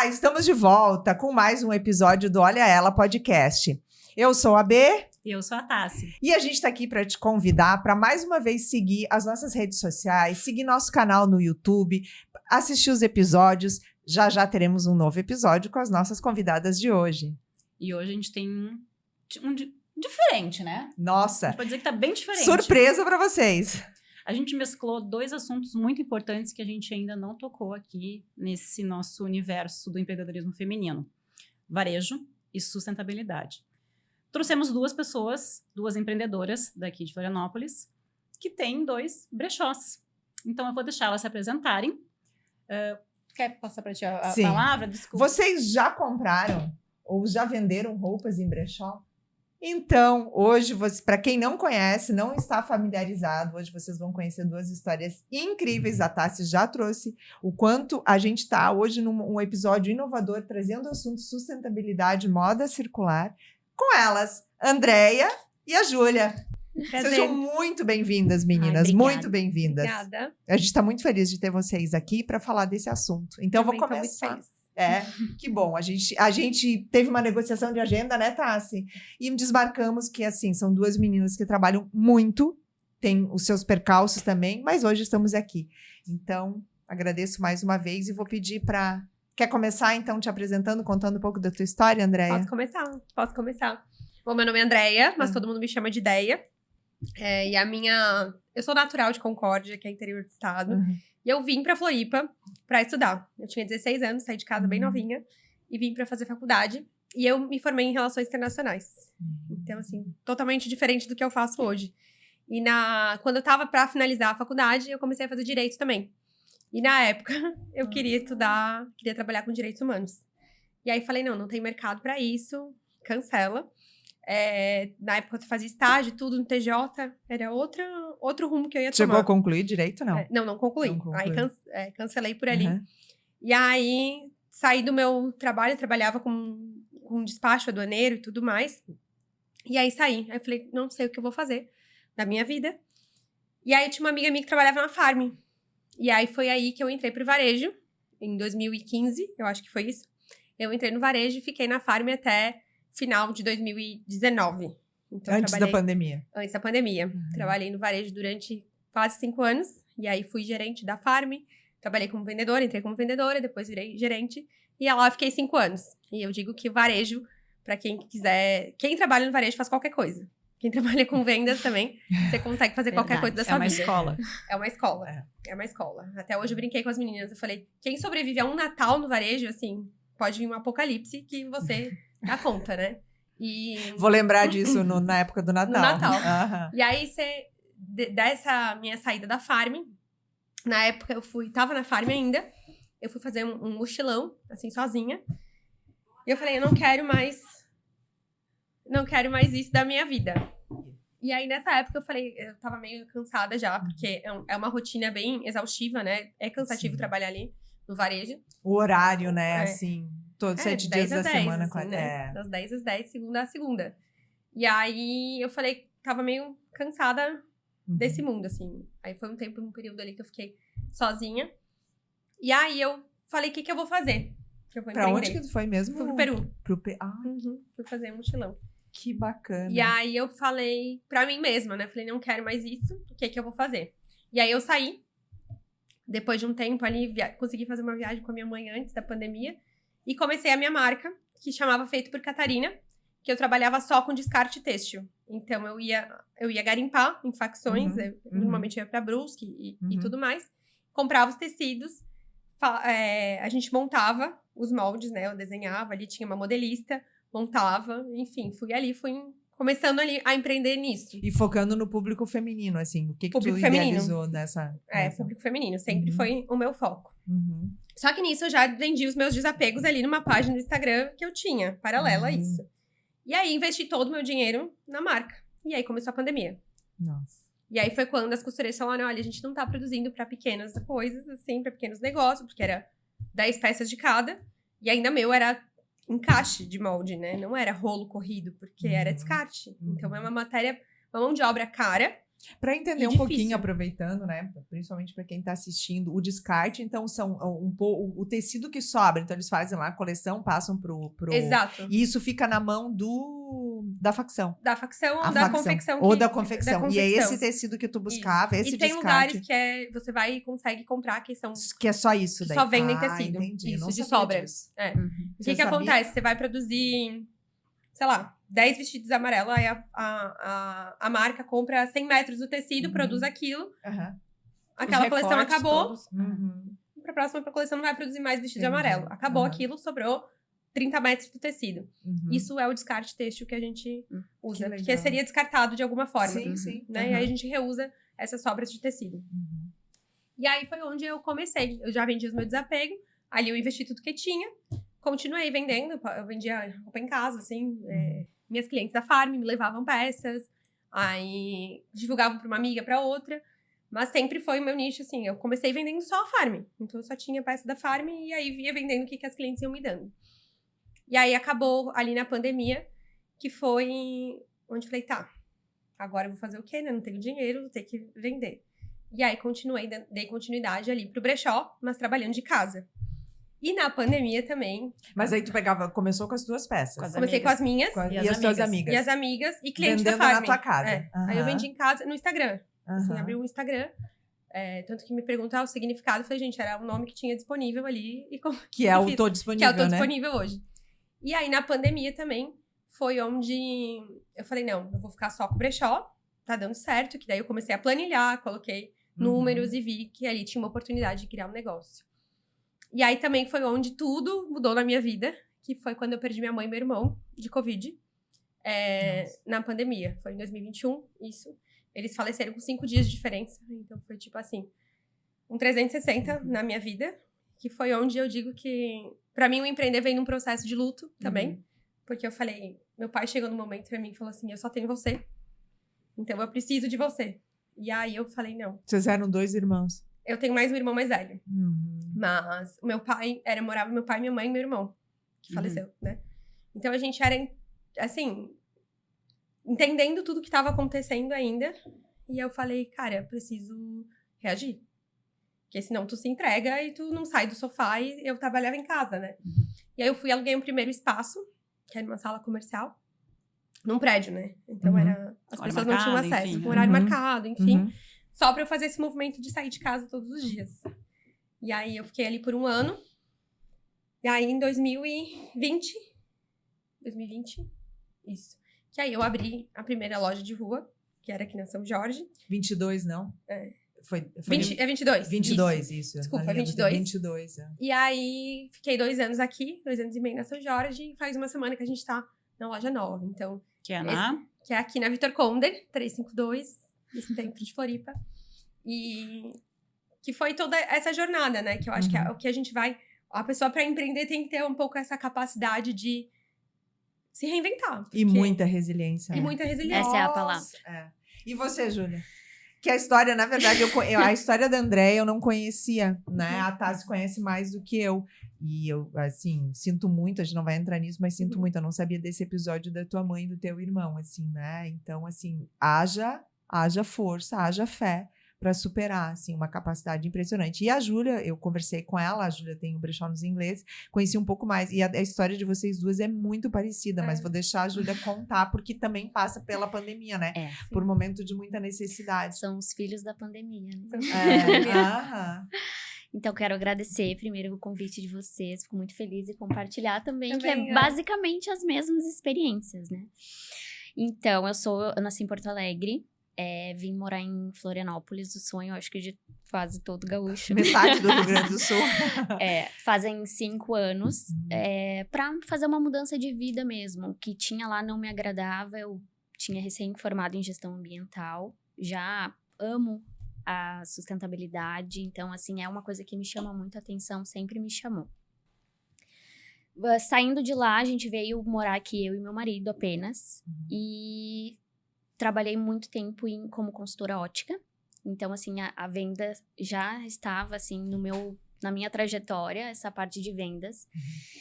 Olá, estamos de volta com mais um episódio do Olha Ela Podcast. Eu sou a B. E eu sou a Tassi. E a gente está aqui para te convidar para mais uma vez seguir as nossas redes sociais, seguir nosso canal no YouTube, assistir os episódios. Já já teremos um novo episódio com as nossas convidadas de hoje. E hoje a gente tem um diferente, né? A Nossa, gente pode dizer que tá bem diferente. surpresa para vocês. A gente mesclou dois assuntos muito importantes que a gente ainda não tocou aqui nesse nosso universo do empreendedorismo feminino. Varejo e sustentabilidade. Trouxemos duas pessoas, duas empreendedoras daqui de Florianópolis, que têm 2 brechós. Então, eu vou deixar elas se apresentarem. Quer passar para ti a Sim. palavra? Desculpa. Vocês já compraram ou já venderam roupas em brechó? Então, hoje, para quem não conhece, não está familiarizado, hoje vocês vão conhecer 2 histórias incríveis. A Tassi já trouxe o quanto a gente está hoje num episódio inovador, trazendo o assunto sustentabilidade, moda circular, com elas, Andréia e a Júlia. Prazer. Sejam muito bem-vindas, meninas. Ai, muito bem-vindas. Obrigada. A gente está muito feliz de ter vocês aqui para falar desse assunto. Então, Também vou tô muito começar. feliz. Que bom. A gente teve uma negociação de agenda, né, Tassi? E desmarcamos que, assim, são 2 meninas que trabalham muito, têm os seus percalços também, mas hoje estamos aqui. Então, agradeço mais uma vez e vou pedir para... Quer começar, então, te apresentando, contando um pouco da tua história, Andréia? Posso começar. Bom, meu nome é Andréia, mas todo mundo me chama de Deia. Eu sou natural de Concórdia, que é interior do estado. Uhum. E eu vim pra Floripa pra estudar. Eu tinha 16 anos, saí de casa bem novinha. E vim pra fazer faculdade. E eu me formei em Relações Internacionais. Então, assim, totalmente diferente do que eu faço hoje. E quando eu tava pra finalizar a faculdade, eu comecei a fazer Direito também. E na época, eu queria estudar, queria trabalhar com Direitos Humanos. E aí falei, não tem mercado pra isso, cancela. Na época eu fazia estágio, tudo no TJ, era outro rumo que eu ia tomar. Chegou a concluir direito, não? Não concluí. Não concluiu. Aí cancelei por ali. Uhum. E aí, saí do meu trabalho, eu trabalhava com despacho aduaneiro e tudo mais. E aí saí. Aí eu falei, não sei o que eu vou fazer da minha vida. E aí tinha uma amiga minha que trabalhava na Farm. E aí foi aí que eu entrei pro varejo, em 2015, eu acho que foi isso. Eu entrei no varejo e fiquei na Farm até final de 2019. Então, Antes da pandemia. Antes da pandemia. Uhum. Trabalhei no varejo durante quase 5 anos. E aí fui gerente da Farm. Trabalhei como vendedora, entrei como vendedora, depois virei gerente. E lá eu fiquei 5 anos. E eu digo que varejo, pra quem quiser... Quem trabalha no varejo faz qualquer coisa. Quem trabalha com vendas também, você consegue fazer qualquer coisa da sua vida. Escola. É uma escola. É uma escola. Até hoje eu brinquei com as meninas. Eu falei, quem sobrevive a um Natal no varejo, assim, pode vir um apocalipse que você dá conta, né? Vou lembrar disso na época do Natal. No Natal. Uhum. E aí, dessa minha saída da Farm, na época eu tava na Farm ainda, eu fui fazer um mochilão, assim, sozinha. E eu falei, eu não quero mais isso da minha vida. E aí, nessa época, eu falei, eu tava meio cansada já, porque é uma rotina bem exaustiva, né? É cansativo Sim. trabalhar ali no varejo. O horário, né, assim, todos 7 dias da 10 semana. assim, né? Das 10 às 10, segunda a segunda. E aí, eu falei, tava meio cansada desse mundo, assim. Aí foi um período ali que eu fiquei sozinha. E aí, eu falei, o que eu vou fazer? Que eu vou Pra empreender. onde que tu foi mesmo? Fui pro Peru. Fui fazer um mochilão. Que bacana. E aí, eu falei pra mim mesma, né? Falei, não quero mais isso, o que eu vou fazer? E aí, eu saí. Depois de um tempo ali, consegui fazer uma viagem com a minha mãe antes da pandemia. E comecei a minha marca, que chamava Feito por Catarina, que eu trabalhava só com descarte têxtil. Então, eu ia garimpar em facções, normalmente eu ia pra Brusque e tudo mais. Comprava os tecidos, a gente montava os moldes, né? Eu desenhava ali, tinha uma modelista, montava, enfim, fui começando ali a empreender nisso. E focando no público feminino, assim, o que Público tu feminino. idealizou nessa... Público feminino, sempre foi o meu foco. Uhum. Só que nisso eu já vendi os meus desapegos ali numa página do Instagram que eu tinha, paralela a isso. E aí investi todo o meu dinheiro na marca. E aí começou a pandemia. Nossa. E aí foi quando as costureiras falaram, olha, a gente não tá produzindo pra pequenas coisas, assim, pra pequenos negócios, porque era 10 peças de cada. E ainda meu era encaixe de molde, né? Não era rolo corrido, porque era descarte. Então é uma mão de obra cara. Para entender E um difícil. pouquinho, aproveitando, né? Principalmente para quem está assistindo, o descarte, então, são o tecido que sobra. Então, eles fazem lá a coleção, passam pro... Exato. E isso fica na mão da facção. Da facção A ou da facção. confecção. Ou da confecção. E é esse tecido que tu Isso. buscava, esse E tem descarte. lugares que você vai e consegue comprar que são... Que é só isso que daí. só vendem tecido. Entendi. Isso, Não de sabia sobra. disso. Uhum. O Você que sabia? acontece? Você vai produzir, sei lá, 10 vestidos amarelos, aí a marca compra 100 metros do tecido, Uhum. produz aquilo, Aham. aquela Os coleção recortes acabou, todos. Uhum. pra próxima coleção não vai produzir mais vestido de Entendi. amarelo. Acabou Aham. aquilo, sobrou 30 metros do tecido. Uhum. Isso é o descarte têxtil que a gente usa, Que porque legal. seria descartado de alguma forma. Sim, sim. Né? E aí a gente reusa essas sobras de tecido. Uhum. E aí foi onde eu comecei. Eu já vendi os meus desapegos, ali eu investi tudo que tinha, continuei vendendo, eu vendia roupa em casa, assim, minhas clientes da Farm me levavam peças, aí divulgavam para uma amiga, para outra, mas sempre foi o meu nicho, assim, eu comecei vendendo só a Farm, então eu só tinha peça da Farm e aí via vendendo o que as clientes iam me dando. E aí acabou ali na pandemia, que foi onde eu falei, tá, agora eu vou fazer o quê, né? Não tenho dinheiro, vou ter que vender. E aí continuei, dei continuidade ali pro brechó, mas trabalhando de casa. E na pandemia também, Mas aí tu começou com as tuas peças. Com as comecei amigas. com as minhas E as as tuas amigas. amigas. e as amigas e clientes Vendendo da Farm. na tua casa. É. Aham. Aí eu vendi em casa no Instagram. Assim, Aham. abri um Instagram. Tanto que me perguntaram o significado, eu falei, gente, era o nome que tinha disponível ali. Que é o fiz. Tô Que é Disponível, o Tô né? Disponível hoje. E aí, na pandemia também, foi onde eu falei, não, eu vou ficar só com o brechó, tá dando certo, que daí eu comecei a planilhar, coloquei números e vi que ali tinha uma oportunidade de criar um negócio. E aí também foi onde tudo mudou na minha vida, que foi quando eu perdi minha mãe e meu irmão de Covid, na pandemia. Foi em 2021, isso. Eles faleceram com 5 dias de diferença, então foi tipo assim, um 360 na minha vida, que foi onde eu digo que, pra mim, o empreender vem num processo de luto também, porque eu falei, meu pai chegou num momento pra mim e falou assim, eu só tenho você, então eu preciso de você. E aí eu falei, não. Vocês eram 2 irmãos. Eu tenho mais um irmão mais velho. Uhum. Mas o meu pai, morava meu pai, minha mãe e meu irmão, que faleceu, né? Então a gente era, assim, entendendo tudo que tava acontecendo ainda. E eu falei, cara, eu preciso reagir. Porque senão tu se entrega e tu não sai do sofá e eu trabalhava em casa, né? E aí eu fui, aluguei um primeiro espaço, que era uma sala comercial, num prédio, né? Então as Hora pessoas não tinham marcada, acesso, enfim. com horário Uhum. marcado, enfim. Uhum. Só pra eu fazer esse movimento de sair de casa todos os dias. E aí eu fiquei ali por um ano. E aí em 2020, isso. Que aí eu abri a primeira loja de rua, que era aqui na São Jorge. 22, não? Foi 22. 22, isso. Desculpa, Ali, 22. 22, é. E aí fiquei 2 anos aqui, 2 anos e meio na São Jorge. E faz uma semana que a gente tá na loja nova. Então, Que é na... que é aqui na Vitor Conder, 352, no centro de Floripa. E que foi toda essa jornada, né? Que eu acho que é o que a gente vai... A pessoa, para empreender, tem que ter um pouco essa capacidade de se reinventar. E muita resiliência. E muita resiliência. Essa é a palavra. É. E você, Júlia? Que a história, na verdade, a história da Andréia eu não conhecia, né? A Tassi conhece mais do que eu. E eu, assim, sinto muito, a gente não vai entrar nisso, mas sinto muito. Eu não sabia desse episódio da tua mãe e do teu irmão, assim, né? Então, assim, haja força, haja fé para superar, assim, uma capacidade impressionante. E a Júlia, eu conversei com ela, a Júlia tem o Brechó nos Ingleses, conheci um pouco mais, e a história de vocês duas é muito parecida, mas vou deixar a Júlia contar, porque também passa pela pandemia, né? Por um momento de muita necessidade. São os filhos da pandemia, né? Então, quero agradecer primeiro o convite de vocês, fico muito feliz e compartilhar também que é basicamente as mesmas experiências, né? Então, eu nasci em Porto Alegre, vim morar em Florianópolis, o sonho, acho que de quase todo gaúcho. Metade do Rio Grande do Sul. Fazem 5 anos, pra fazer uma mudança de vida mesmo. O que tinha lá não me agradava, eu tinha recém-formado em gestão ambiental, já amo a sustentabilidade, então, assim, é uma coisa que me chama muito a atenção, sempre me chamou. Saindo de lá, a gente veio morar aqui, eu e meu marido apenas, e trabalhei muito tempo como consultora ótica, então, assim, a venda já estava, assim, na minha trajetória, essa parte de vendas.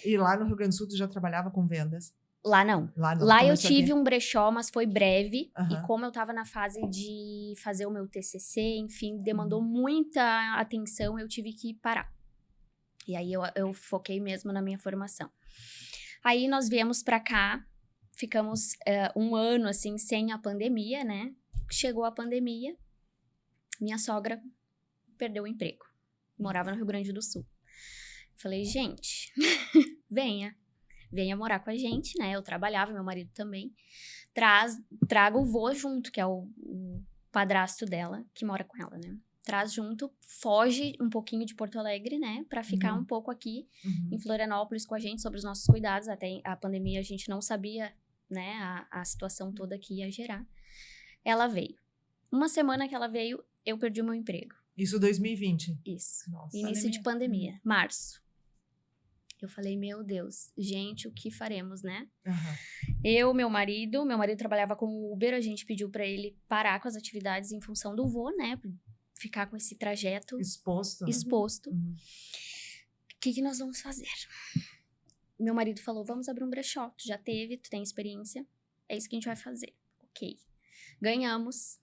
E lá no Rio Grande do Sul, tu já trabalhava com vendas? Lá não. Lá não. Lá eu começou tive aqui. um brechó, mas foi breve. Aham. E como eu tava na fase de fazer o meu TCC, enfim, demandou muita atenção, eu tive que parar. E aí eu foquei mesmo na minha formação. Aí nós viemos pra cá, ficamos 1 ano, assim, sem a pandemia, né? Chegou a pandemia, minha sogra perdeu o emprego. Morava no Rio Grande do Sul. Falei, gente, venha morar com a gente, né? Eu trabalhava, meu marido também. Traga o vô junto, que é o padrasto dela, que mora com ela, né? Traz junto, foge um pouquinho de Porto Alegre, né? Pra ficar um pouco aqui em Florianópolis com a gente, sobre os nossos cuidados. Até a pandemia a gente não sabia, né? A situação toda que ia gerar. Ela veio. 1 semana que ela veio, eu perdi o meu emprego. Isso 2020. Isso. Nossa. Início de pandemia, março. Eu falei, meu Deus, gente, o que faremos, né? Aham. Meu marido trabalhava como Uber, a gente pediu pra ele parar com as atividades em função do vô, né? Ficar com esse trajeto Exposto. Né? exposto. Uhum. O que nós vamos fazer? Meu marido falou, vamos abrir um brechó, tu já teve, tu tem experiência, é isso que a gente vai fazer. Ok. Ganhamos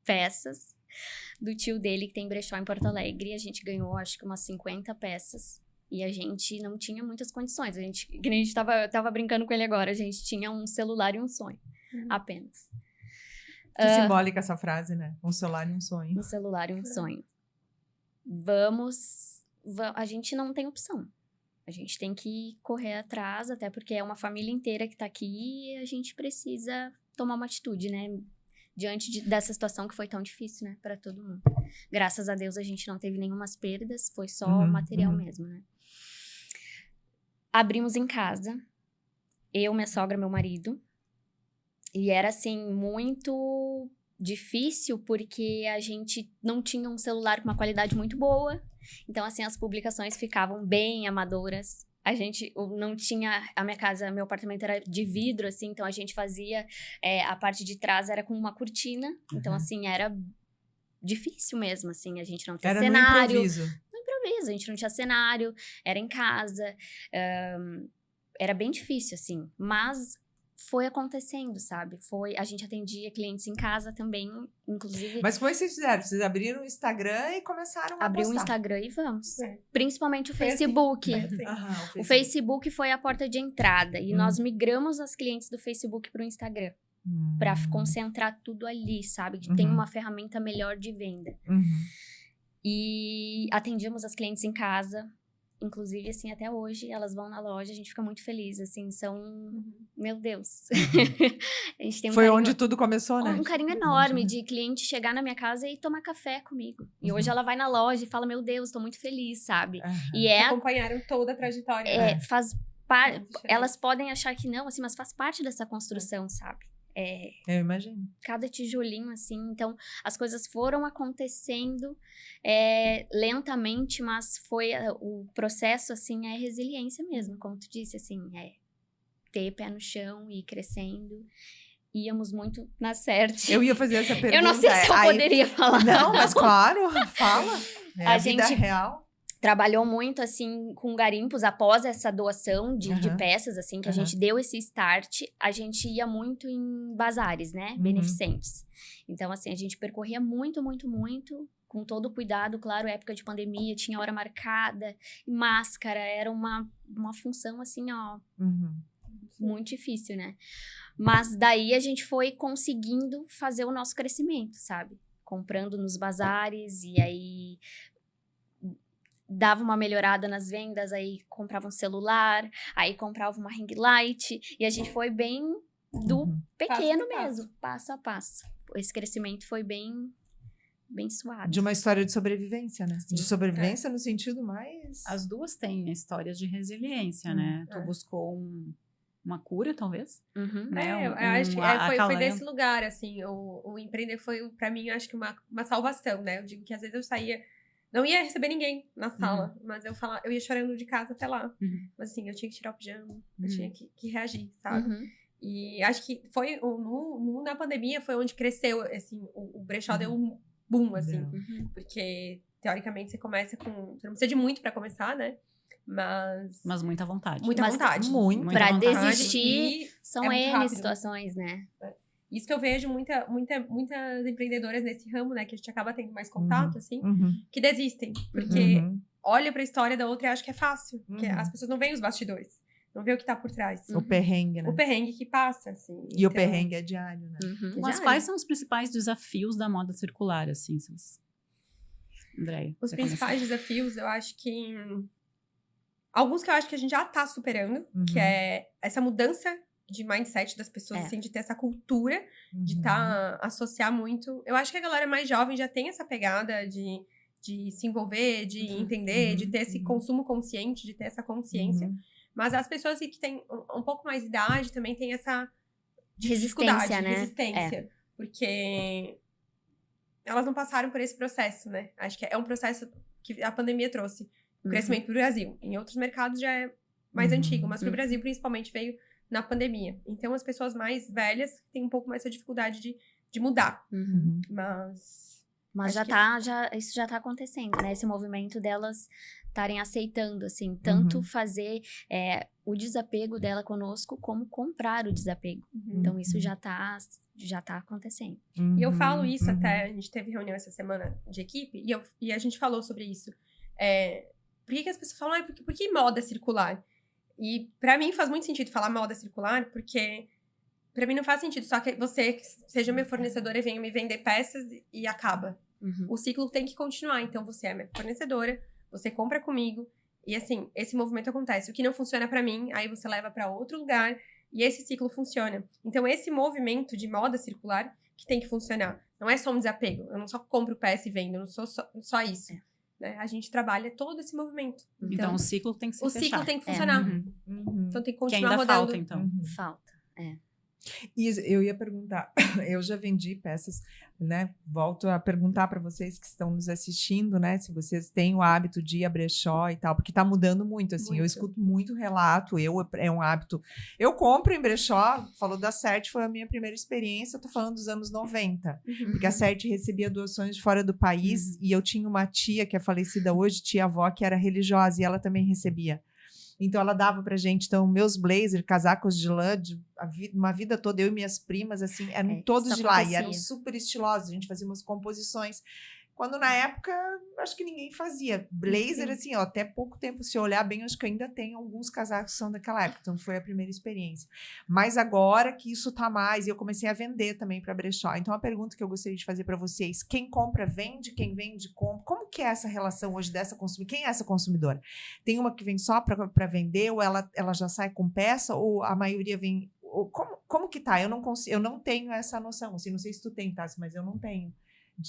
peças do tio dele, que tem brechó em Porto Alegre, a gente ganhou, acho que umas 50 peças. E a gente não tinha muitas condições. Que nem a gente tava brincando com ele agora. A gente tinha um celular e um sonho. Apenas. Que simbólica essa frase, né? Um celular e um sonho. Um celular e um sonho. A gente não tem opção. A gente tem que correr atrás, até porque é uma família inteira que tá aqui e a gente precisa tomar uma atitude, né? Diante dessa situação que foi tão difícil, né? Pra todo mundo. Graças a Deus a gente não teve nenhumas perdas. Foi só material mesmo, né? Abrimos em casa, eu, minha sogra, meu marido, e era, assim, muito difícil, porque a gente não tinha um celular com uma qualidade muito boa, então, assim, as publicações ficavam bem amadoras, a gente não tinha, a minha casa, meu apartamento era de vidro, assim, então a gente fazia, a parte de trás era com uma cortina, então, assim, era difícil mesmo, assim, a gente não tinha cenário. No improviso. A gente não tinha cenário, era em casa, era bem difícil, assim, mas foi acontecendo, sabe? A gente atendia clientes em casa também, inclusive... Mas como vocês fizeram? Vocês abriram o Instagram e começaram a Abriu o postar. Instagram e vamos. É. Principalmente o Foi assim, Facebook. foi assim. Aham, O Facebook foi a porta de entrada, e nós migramos as clientes do Facebook pro Instagram, pra concentrar tudo ali, sabe? Que tem uma ferramenta melhor de venda. E atendíamos as clientes em casa, inclusive, assim, até hoje, elas vão na loja, a gente fica muito feliz, assim, meu Deus. A gente tem Foi onde tudo começou, né? Um carinho enorme de cliente chegar na minha casa e tomar café comigo. E hoje ela vai na loja e fala, meu Deus, tô muito feliz, sabe? E Acompanharam toda a trajetória. elas podem achar que não, assim, mas faz parte dessa construção, sabe? Eu imagino. Cada tijolinho, assim, então as coisas foram acontecendo lentamente, mas o processo, assim, é resiliência mesmo, como tu disse, assim, ter pé no chão e ir crescendo. Íamos muito na certa. Eu ia fazer essa pergunta. Eu não sei se eu poderia falar. Não, mas claro, fala. É a vida gente real. Trabalhou muito, assim, com garimpos após essa doação de peças, assim, que a gente deu esse start. A gente ia muito em bazares, né? Beneficentes. Então, assim, a gente percorria muito, muito, muito, com todo o cuidado. Claro, época de pandemia, tinha hora marcada, e máscara. Era uma função, assim, ó, muito difícil, né? Mas daí a gente foi conseguindo fazer o nosso crescimento, sabe? Comprando nos bazares, e aí... dava uma melhorada nas vendas, aí comprava um celular, aí comprava uma ring light, e a gente foi bem do pequeno mesmo, passo a passo. Esse crescimento foi bem suave. De uma história de sobrevivência, né? Sim. De sobrevivência no sentido mais... As duas têm histórias de resiliência, né? Tu buscou uma cura, talvez? Né? Eu acho que foi desse lugar, assim, o empreender foi, pra mim, acho que uma salvação, né? Eu digo que às vezes eu saía... Não ia receber ninguém na sala, mas eu ia chorando de casa até lá. Mas assim, eu tinha que tirar o pijama, eu tinha que reagir, sabe? E acho que foi, na pandemia foi onde cresceu, assim, o brechó deu um boom, assim. Porque, teoricamente, você não precisa de muito pra começar, né? Mas Mas muita vontade. muita Mas vontade. muito. Muita Pra vontade. desistir, E são é muito N rápido. situações, né? isso que eu vejo muitas empreendedoras nesse ramo, né? Que a gente acaba tendo mais contato, assim, que desistem. Porque olha pra história da outra e acha que é fácil. Porque Uhum. as pessoas não veem os bastidores. Não vê o que tá por trás. O perrengue, né? O perrengue que passa, assim. E o então, perrengue é diário, né? Uhum. Mas diário. quais são os principais desafios da moda circular, assim? Andréia, Os você principais desafios, eu acho que... Alguns que eu acho que a gente já tá superando, que é essa mudança de mindset das pessoas, assim, de ter essa cultura, de associar muito. Eu acho que a galera mais jovem já tem essa pegada de se envolver, de entender, de ter esse consumo consciente, de ter essa consciência. Mas as pessoas que têm um pouco mais de idade também têm essa dificuldade, Resistência, né? resistência. Porque elas não passaram por esse processo, né? Acho que é um processo que a pandemia trouxe. O crescimento pro Brasil. Em outros mercados já é mais antigo, mas pro Brasil principalmente veio na pandemia. Então as pessoas mais velhas têm um pouco mais essa dificuldade de mudar. Uhum. Mas Mas acho isso já tá acontecendo, né? Esse movimento delas estarem aceitando, assim, tanto fazer o desapego dela conosco, como comprar o desapego. Então, isso já tá acontecendo. E eu falo isso até, a gente teve reunião essa semana de equipe, e a gente falou sobre isso. Por que as pessoas falam, por que moda circular? E pra mim faz muito sentido falar moda circular, porque pra mim não faz sentido só que você seja minha fornecedora e venha me vender peças e acaba. O ciclo tem que continuar, então você é minha fornecedora, você compra comigo, e assim, esse movimento acontece. O que não funciona pra mim, aí você leva pra outro lugar, e esse ciclo funciona. Então esse movimento de moda circular que tem que funcionar. Não é só um desapego, eu não só compro peça e vendo, eu não sou só isso. Né? A gente trabalha todo esse movimento. Então o ciclo tem que se o fechar. ciclo tem que funcionar. Então tem que Que continuar ainda rodando. falta, então. Falta. E eu ia perguntar, eu já vendi peças, né? Volto a perguntar para vocês que estão nos assistindo, né? Se vocês têm o hábito de ir a brechó e tal, porque tá mudando muito, assim. Eu escuto muito relato, é um hábito. Eu compro em brechó, falou da Cert, foi a minha primeira experiência, eu tô falando dos anos 90. Porque a Cert recebia doações de fora do país e eu tinha uma tia que é falecida hoje, tia-avó, que era religiosa e ela também recebia. Então, ela dava pra gente, então, meus blazers, casacos de lã, uma vida toda, eu e minhas primas, assim, eram todos de lá, e eram super estilosos, a gente fazia umas composições. Quando, na época, acho que ninguém fazia. Blazer, assim, ó, até pouco tempo, se eu olhar bem, acho que ainda tem alguns casacos que são daquela época, então foi a primeira experiência. Mas agora que isso tá mais, e eu comecei a vender também para brechó. Então, a pergunta que eu gostaria de fazer para vocês, quem compra, vende, quem vende, compra. Como que é essa relação hoje dessa consumidora? Quem é essa consumidora? Tem uma que vem só para vender, ou ela já sai com peça, ou a maioria vem... Como que tá? Eu não tenho essa noção, assim, não sei se tu tem, Tassi, mas eu não tenho.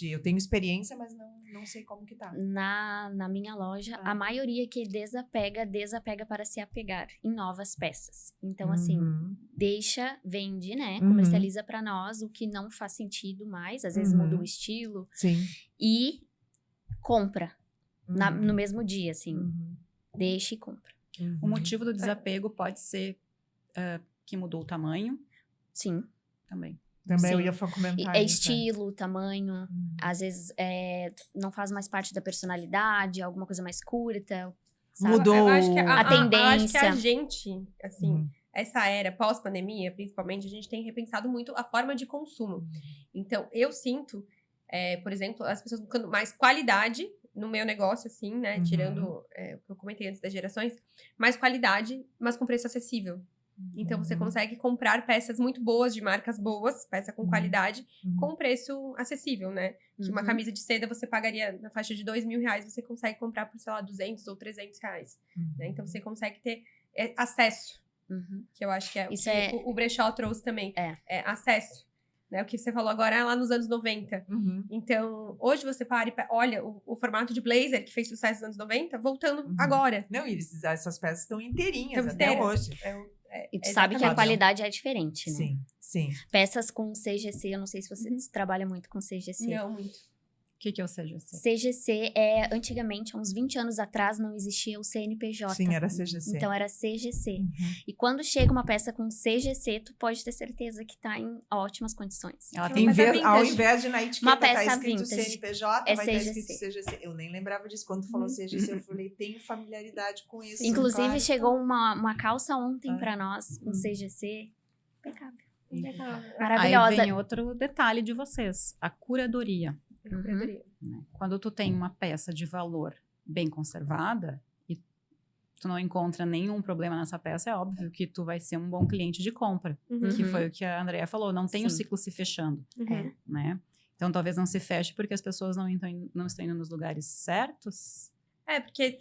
Eu tenho experiência, mas não sei como que tá. Na minha loja, a maioria que desapega para se apegar em novas peças. Então, assim, vende, né? Comercializa para nós o que não faz sentido mais. Às vezes muda o estilo. Sim. E compra no mesmo dia, assim. Deixa e compra. O motivo do desapego pode ser que mudou o tamanho. Sim. Também Sim. eu ia comentar. Estilo, tamanho, às vezes não faz mais parte da personalidade, alguma coisa mais curta. Sabe? Mudou eu acho que a tendência. Eu acho que a gente, assim, essa era pós-pandemia, principalmente, a gente tem repensado muito a forma de consumo. Então, eu sinto, por exemplo, as pessoas buscando mais qualidade no meu negócio, assim, né? Tirando o que eu comentei antes das gerações, mais qualidade, mas com preço acessível. Então, você consegue comprar peças muito boas, de marcas boas, peça com qualidade, com preço acessível, né? Que uma camisa de seda você pagaria na faixa de R$2.000, você consegue comprar por, sei lá, R$200 ou R$300. Né? Então, você consegue ter acesso, que eu acho que Isso o brechó trouxe também. Acesso. Né? O que você falou agora é lá nos anos 90. Então, hoje você para e olha o formato de blazer que fez sucesso nos anos 90, voltando agora. Não, e essas peças estão inteirinhas Então, até hoje. E tu sabe que a qualidade é diferente, né? Sim. Peças com CGC, eu não sei se você trabalha muito com CGC. Não, muito. O que é o CGC? CGC antigamente, há uns 20 anos atrás, não existia o CNPJ. Sim, era CGC. Então era CGC. Uhum. E quando chega uma peça com CGC, tu pode ter certeza que tá em ótimas condições. Ela Que tem uma peça Ao vintage. invés de na etiqueta Uma tá peça escrito vintage. CNPJ, É vai estar CGC. escrito CGC. Eu nem lembrava disso. Quando tu falou CGC, eu falei, tenho familiaridade com isso. Inclusive, claro. chegou uma calça ontem Ah. pra nós com CGC. Impecável. Legal. Aí Maravilhosa. vem outro detalhe de vocês, a curadoria. Curadoria. Né? Quando tu tem uma peça de valor bem conservada e tu não encontra nenhum problema nessa peça, é óbvio que tu vai ser um bom cliente de compra. Uhum. Que foi o que a Andrea falou, não tem o Sim. ciclo se fechando, Uhum. né? Então talvez não se feche porque as pessoas não estão indo nos lugares certos. Porque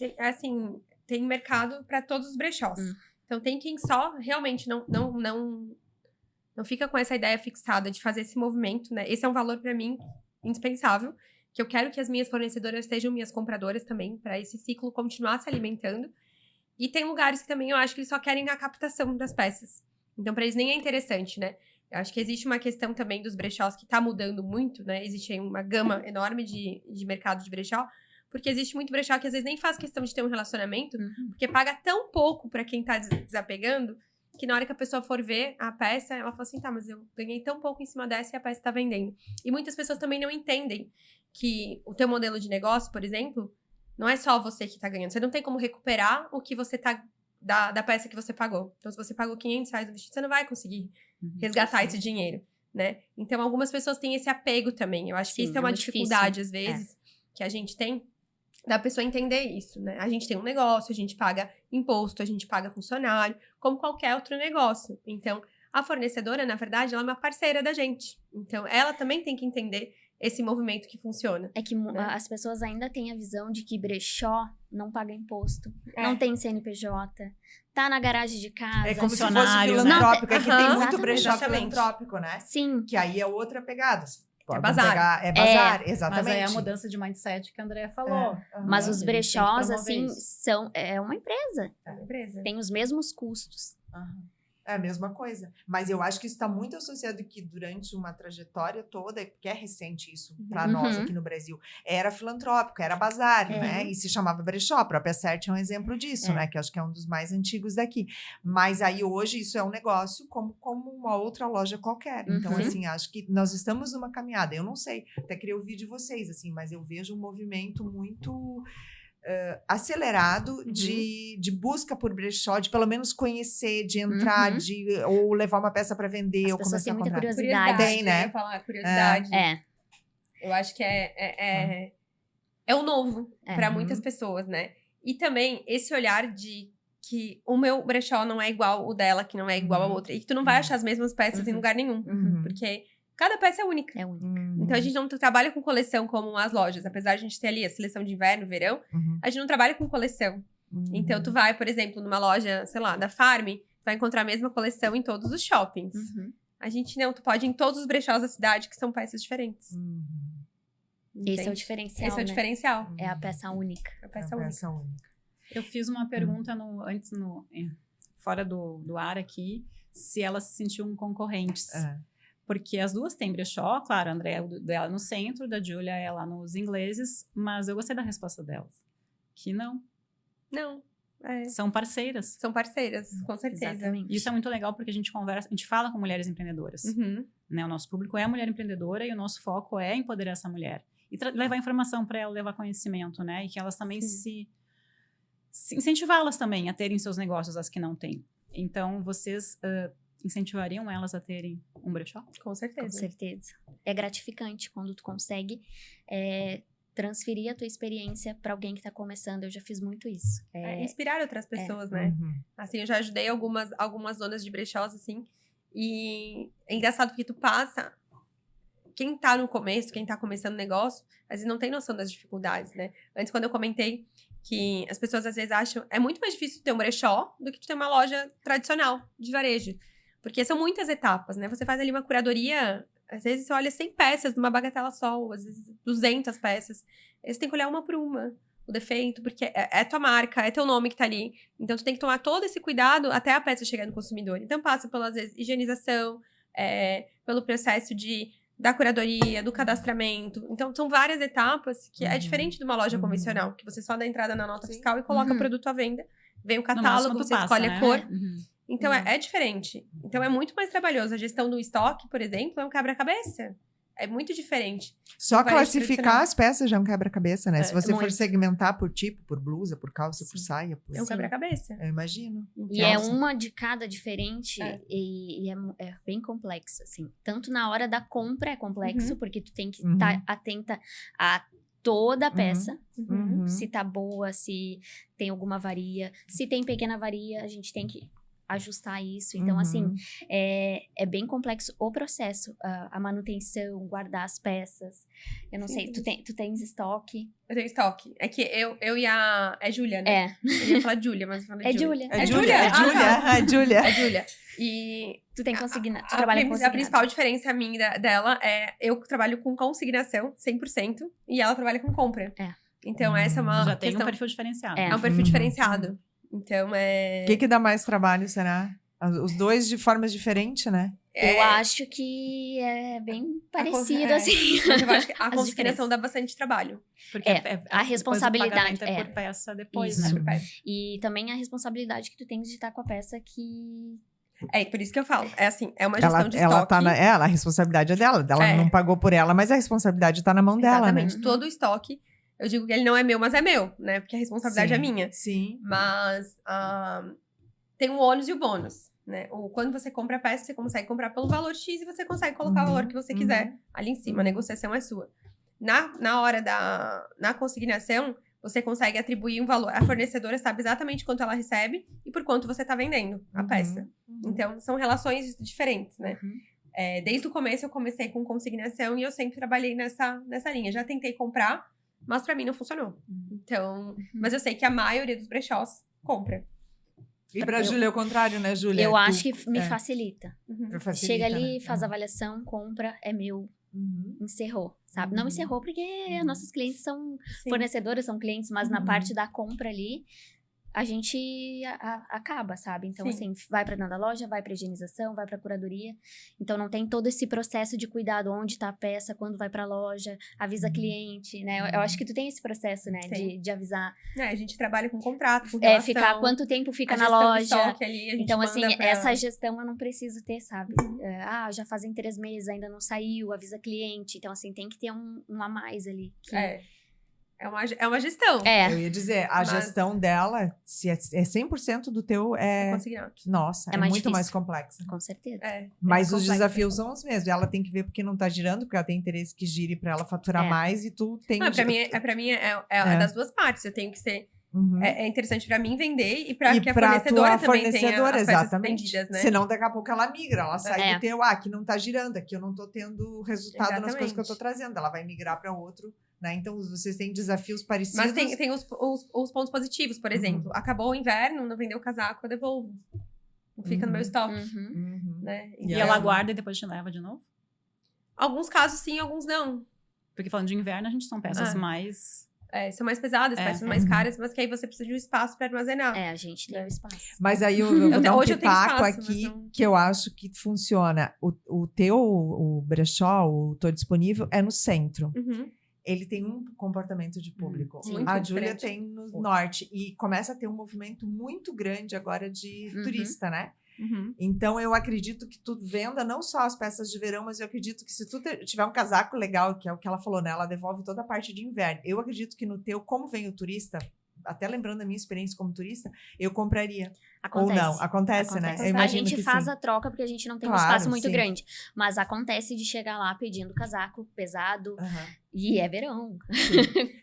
tem mercado para todos os brechós. Então tem quem só realmente não fica com essa ideia fixada de fazer esse movimento, né? Esse é um valor para mim indispensável, que eu quero que as minhas fornecedoras sejam minhas compradoras também, para esse ciclo continuar se alimentando. E tem lugares que também eu acho que eles só querem a captação das peças. Então, para eles nem é interessante, né? Eu acho que existe uma questão também dos brechós que tá mudando muito, né? Existe aí uma gama enorme de mercado de brechó, porque existe muito brechó que às vezes nem faz questão de ter um relacionamento, porque paga tão pouco para quem tá desapegando, que na hora que a pessoa for ver a peça, ela fala assim, tá, mas eu ganhei tão pouco em cima dessa e a peça tá vendendo. E muitas pessoas também não entendem que o teu modelo de negócio, por exemplo, não é só você que tá ganhando. Você não tem como recuperar o que você tá da peça que você pagou. Então, se você pagou R$500 no vestido, você não vai conseguir resgatar esse dinheiro, né? Então, algumas pessoas têm esse apego também. Eu acho que Sim, isso é é uma muito dificuldade, difícil. às vezes, que a gente tem, da pessoa entender isso, né? A gente tem um negócio, a gente paga imposto, a gente paga funcionário, como qualquer outro negócio. Então, a fornecedora, na verdade, ela é uma parceira da gente. Então, ela também tem que entender esse movimento que funciona. É que as pessoas ainda têm a visão de que brechó não paga imposto, não tem CNPJ, tá na garagem de casa. É como se fosse funcionário, né? filantrópico. Aqui tem muito Exatamente. brechó Exatamente. filantrópico, né? Sim. Que aí é outra pegada. Podem bazar. pegar- É bazar, Mas exatamente. aí é a mudança de mindset que a Andrea falou. Mas Né? os A gente tem que brechós, promover assim, isso. é uma empresa. Empresa. Tem os mesmos custos. Aham. É a mesma coisa. Mas eu acho que isso está muito associado que durante uma trajetória toda, porque é recente isso para nós aqui no Brasil, era filantrópico, era bazar, né? E se chamava brechó. A própria Cert é um exemplo disso, né? Que acho que é um dos mais antigos daqui. Mas aí hoje isso é um negócio como uma outra loja qualquer. Então, assim, acho que nós estamos numa caminhada. Eu não sei, até queria ouvir de vocês, assim, mas eu vejo um movimento muito acelerado de busca por brechó, de pelo menos conhecer, de entrar, ou levar uma peça para vender, As ou pessoas começar a têm muita comprar. curiosidade. Tem, né? Eu ia falar, curiosidade. É. Eu acho que é o novo para muitas pessoas, né? E também esse olhar de que o meu brechó não é igual o dela, que não é igual ao outro. E que tu não vai achar as mesmas peças em lugar nenhum. Porque cada peça é única. É único. Então, a gente não trabalha com coleção como as lojas. Apesar de a gente ter ali a seleção de inverno, verão, a gente não trabalha com coleção. Então, tu vai, por exemplo, numa loja, sei lá, da Farm, vai encontrar a mesma coleção em todos os shoppings. A gente não, tu pode ir em todos os brechós da cidade, que são peças diferentes. Esse é o Entende? diferencial, Esse é o né? diferencial. É a peça única. A peça única. única. Eu fiz uma pergunta fora do ar aqui, se elas se sentiam concorrentes. Porque as duas têm brechó, claro, a Andrea dela no centro, da Júlia é lá nos ingleses, mas eu gostei da resposta delas. Que não. Não. São parceiras. São parceiras, com certeza. Exatamente. Isso é muito legal porque a gente conversa, a gente fala com mulheres empreendedoras. Né? O nosso público é a mulher empreendedora e o nosso foco é empoderar essa mulher. E levar informação para ela, levar conhecimento, né? E que elas também se incentivá-las também a terem seus negócios, as que não têm. Então, vocês incentivariam elas a terem um brechó? Com certeza. Com certeza. É gratificante quando tu consegue transferir a tua experiência para alguém que tá começando. Eu já fiz muito isso. Inspirar outras pessoas, né? Assim, eu já ajudei algumas donas de brechós, assim. E é engraçado porque tu passa... Quem tá no começo, quem tá começando o negócio, às vezes não tem noção das dificuldades, né? Antes, quando eu comentei que as pessoas às vezes acham... É muito mais difícil ter um brechó do que tu ter uma loja tradicional de varejo. Porque são muitas etapas, né? Você faz ali uma curadoria... Às vezes você olha 100 peças numa bagatela só, ou às vezes 200 peças. Aí você tem que olhar uma por uma, o defeito, porque é tua marca, é teu nome que tá ali. Então, tu tem que tomar todo esse cuidado até a peça chegar no consumidor. Então, passa pela, às vezes, higienização, pelo processo de da curadoria, do cadastramento. Então, são várias etapas que é diferente de uma loja Uhum. convencional, que você só dá entrada na nota Sim. fiscal e coloca o Uhum. produto à venda. Vem o No máximo, catálogo, tu você passa, escolhe né? a cor. Uhum. Então, é diferente. Então, é muito mais trabalhoso. A gestão do estoque, por exemplo, é um quebra-cabeça. É muito diferente. Só Varejo classificar tradicional. as peças já é um quebra-cabeça, né? É, Se você for muito. segmentar por tipo, por blusa, por calça, por saia, por... É um Sim. quebra-cabeça. Eu imagino. E é Nossa. uma de cada diferente É. e é bem complexo, assim. Tanto na hora da compra é complexo, porque tu tem que Uhum. estar atenta a toda a peça. Uhum. Se tá boa, se tem alguma avaria. Se tem pequena avaria, a gente tem que ajustar isso. Então, Uhum. assim, é bem complexo o processo. A manutenção, guardar as peças. Eu não sei, tu tens estoque? Eu tenho estoque. É que eu e a... É Júlia, né? É, Eu ia falar Júlia, mas eu falei é Júlia. Júlia. É É Júlia, Júlia? é Ah, Júlia, tá. é Júlia. É Júlia. E Tu tem consignado, tu trabalha com a consignado. principal diferença minha dela é eu trabalho com consignação 100% e ela trabalha com compra. É. Então, essa é uma Já tem um questão. perfil diferenciado. É. É um perfil Uhum. diferenciado. Então, é... O que dá mais trabalho, será? Os dois de formas diferentes, né? Eu acho que é bem parecido, assim. Mas eu acho que a As consignação diferenças. dá bastante trabalho. Porque É, depois a o responsabilidade, pagamento é por peça depois, Isso. né? Por peça. E também a responsabilidade que tu tens de estar com a peça que... É por isso que eu falo. É assim, é uma gestão Ela, de ela estoque. tá a responsabilidade é dela. Ela É. não pagou por ela, mas a responsabilidade tá na mão dela, Exatamente. Uhum. Todo o estoque. Eu digo que ele não é meu, mas é meu, né? Porque a né? responsabilidade é minha. Sim. Mas tem o ônus e o bônus, né? Quando você compra a peça, você consegue comprar pelo valor X e você consegue colocar o valor que você quiser ali em cima. A negociação é sua. Na hora na consignação, você consegue atribuir um valor. A fornecedora sabe exatamente quanto ela recebe e por quanto você está vendendo a peça. Então, são relações diferentes, né? Desde o começo, eu comecei com consignação e eu sempre trabalhei nessa linha. Já tentei comprar, mas pra mim não funcionou. Então, mas eu sei que a maioria dos brechós compra. E pra Júlia é o contrário, né, Júlia? Eu Tu- acho que me é, facilita. facilita, Chega ali, né? faz a avaliação, compra, é meu, Uhum. encerrou, sabe? Não encerrou porque nossos clientes são Sim. fornecedores, são clientes, mas na Uhum. parte da compra ali, a gente acaba, sabe? Então, Sim. assim, vai pra dentro da loja, vai pra higienização, vai pra curadoria. Então, não tem todo esse processo de cuidado, onde tá a peça, quando vai pra loja, avisa cliente, né? Eu acho que tu tem esse processo, né? Tem. De avisar. A gente trabalha com contrato, com relação, Ficar quanto tempo fica a na gestão do loja. estoque ali, a gente Então, assim, manda pra- essa gestão eu não preciso ter, sabe? Já fazem 3 meses, ainda não saiu, avisa cliente. Então, assim, tem que ter um a mais ali. Que... É uma gestão. Eu ia dizer, a Mas- gestão dela, se é 100% do teu, É é... consignado. Nossa, É é mais muito difícil. mais complexa. Com certeza. Mas os complexo. desafios são os mesmos. Ela tem que ver porque não tá girando, porque ela tem interesse que gire pra ela faturar É. mais e tu tem... Não, pra mim é das duas partes. Eu tenho que ser... Uhum. É interessante pra mim vender e pra que a pra fornecedora tua também tenha fornecedora, as peças exatamente. vendidas, né? Senão, daqui a pouco ela migra, ela sai É. do teu, aqui não tá girando, aqui eu não tô tendo resultado nas coisas que eu tô Exatamente. trazendo. Ela vai migrar pra outro, né? Então, vocês têm desafios parecidos. Mas tem os pontos positivos, por exemplo. Uhum. Acabou o inverno, não vendeu o casaco, eu devolvo. Não fica no meu estoque, Uhum. Uhum. né? E E ela guarda e depois te leva de novo? Alguns casos sim, alguns não. Porque falando de inverno, a gente são peças Ah. mais... São mais pesadas, É. peças mais Uhum. caras, mas que aí você precisa de um espaço pra armazenar. A gente tem o espaço. Mas aí eu vou dar um Hoje eu tenho pitaco espaço, mas aqui não- que eu acho que funciona. O teu, o brechó, o Tô Disponível, é no centro. Uhum. Ele tem um comportamento de público. Muito A Júlia diferente. tem no norte. E começa a ter um movimento muito grande agora de Uhum. turista, né? Uhum. Então, eu acredito que tu venda não só as peças de verão, mas eu acredito que se tu tiver um casaco legal, que é o que ela falou, né? Ela devolve toda a parte de inverno. Eu acredito que no teu, como vem o turista, até lembrando a minha experiência como turista, eu compraria. Acontece. Ou não. Acontece, né? Acontece. Eu A imagino gente que faz sim. a troca porque a gente não tem um Claro, espaço muito sim. grande. Mas acontece de chegar lá pedindo casaco pesado. Aham. E é verão.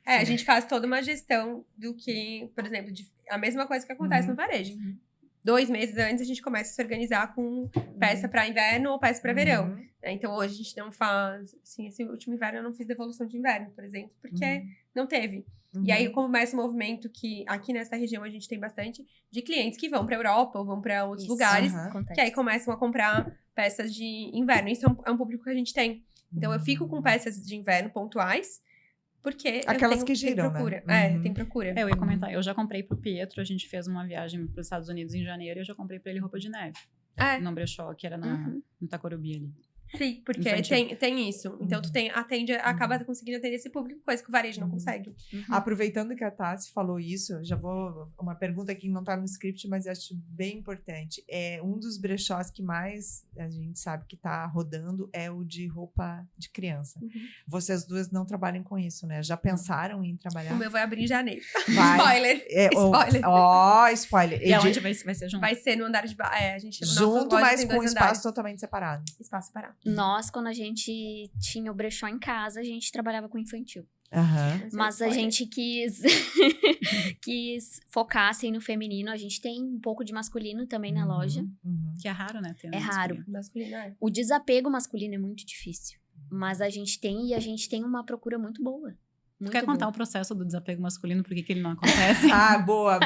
A gente faz toda uma gestão do que, por exemplo, a mesma coisa que acontece Uhum. no varejo. 2 meses antes, a gente começa a se organizar com peça pra inverno ou peça pra verão. Uhum. Né? Então, hoje a gente não faz... Assim, esse último inverno eu não fiz devolução de inverno, por exemplo, porque Uhum. não teve. E aí começa um movimento que aqui nessa região a gente tem bastante de clientes que vão pra Europa ou vão pra outros Isso. lugares, Aham. Acontece. que aí começam a comprar peças de inverno. Isso é um público que a gente tem. Então, eu fico com peças de inverno pontuais, porque Aquelas eu que tenho giram, procura. né? Tem procura. Eu ia comentar, eu já comprei pro Pietro, a gente fez uma viagem para os Estados Unidos em janeiro e eu já comprei pra ele roupa de neve. É. No brechó, que era no Tacorubi ali. Sim, porque Infantil. tem isso. Então, tu acaba conseguindo atender esse público, coisa que o varejo não consegue. Aproveitando que a Tassi falou isso, já vou... Uma pergunta que não tá no script, mas acho bem importante. É um dos brechós que mais a gente sabe que tá rodando é o de roupa de criança. Vocês duas não trabalham com isso, né? Já pensaram em trabalhar? O meu vai abrir em janeiro. Vai. Spoiler. Spoiler. Spoiler. E aonde vai ser junto? Vai ser no andar de baixo. A gente Junto, mas com dois espaço andares. totalmente separado. Espaço separado. Nós, quando a gente tinha o brechó em casa, a gente trabalhava com infantil. Aham. Mas a gente quis focar assim no feminino. A gente tem um pouco de masculino também na loja. Que é raro, né? Ter É raro. Masculino, é. O desapego masculino é muito difícil. Mas a gente tem uma procura muito boa. Muito Quer contar boa. o processo do desapego masculino, por que ele não acontece? Ah, boa.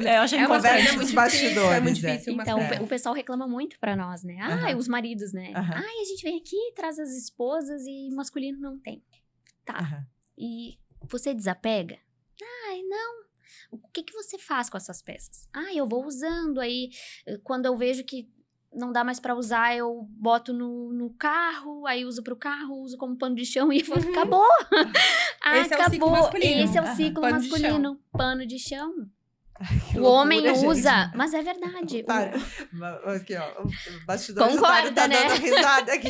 Eu achei É uma importante. coisa muito difícil, é muito difícil. Então, mas o pessoal reclama muito pra nós, né? Aham. Os maridos, né? Aham. A gente vem aqui, traz as esposas e masculino não tem. Tá. Aham. E você desapega? Não. O que você faz com essas peças? Eu vou usando. Aí, quando eu vejo que não dá mais pra usar, eu boto no carro, aí uso pro carro, uso como pano de chão e acabou. Esse é o ciclo masculino. Esse é o ciclo Pano de masculino. Pano de chão. Que O loucura, homem gente. usa, mas é verdade. Para. Aqui, ó. O bastidor Concorda, tá né? dando risada aqui.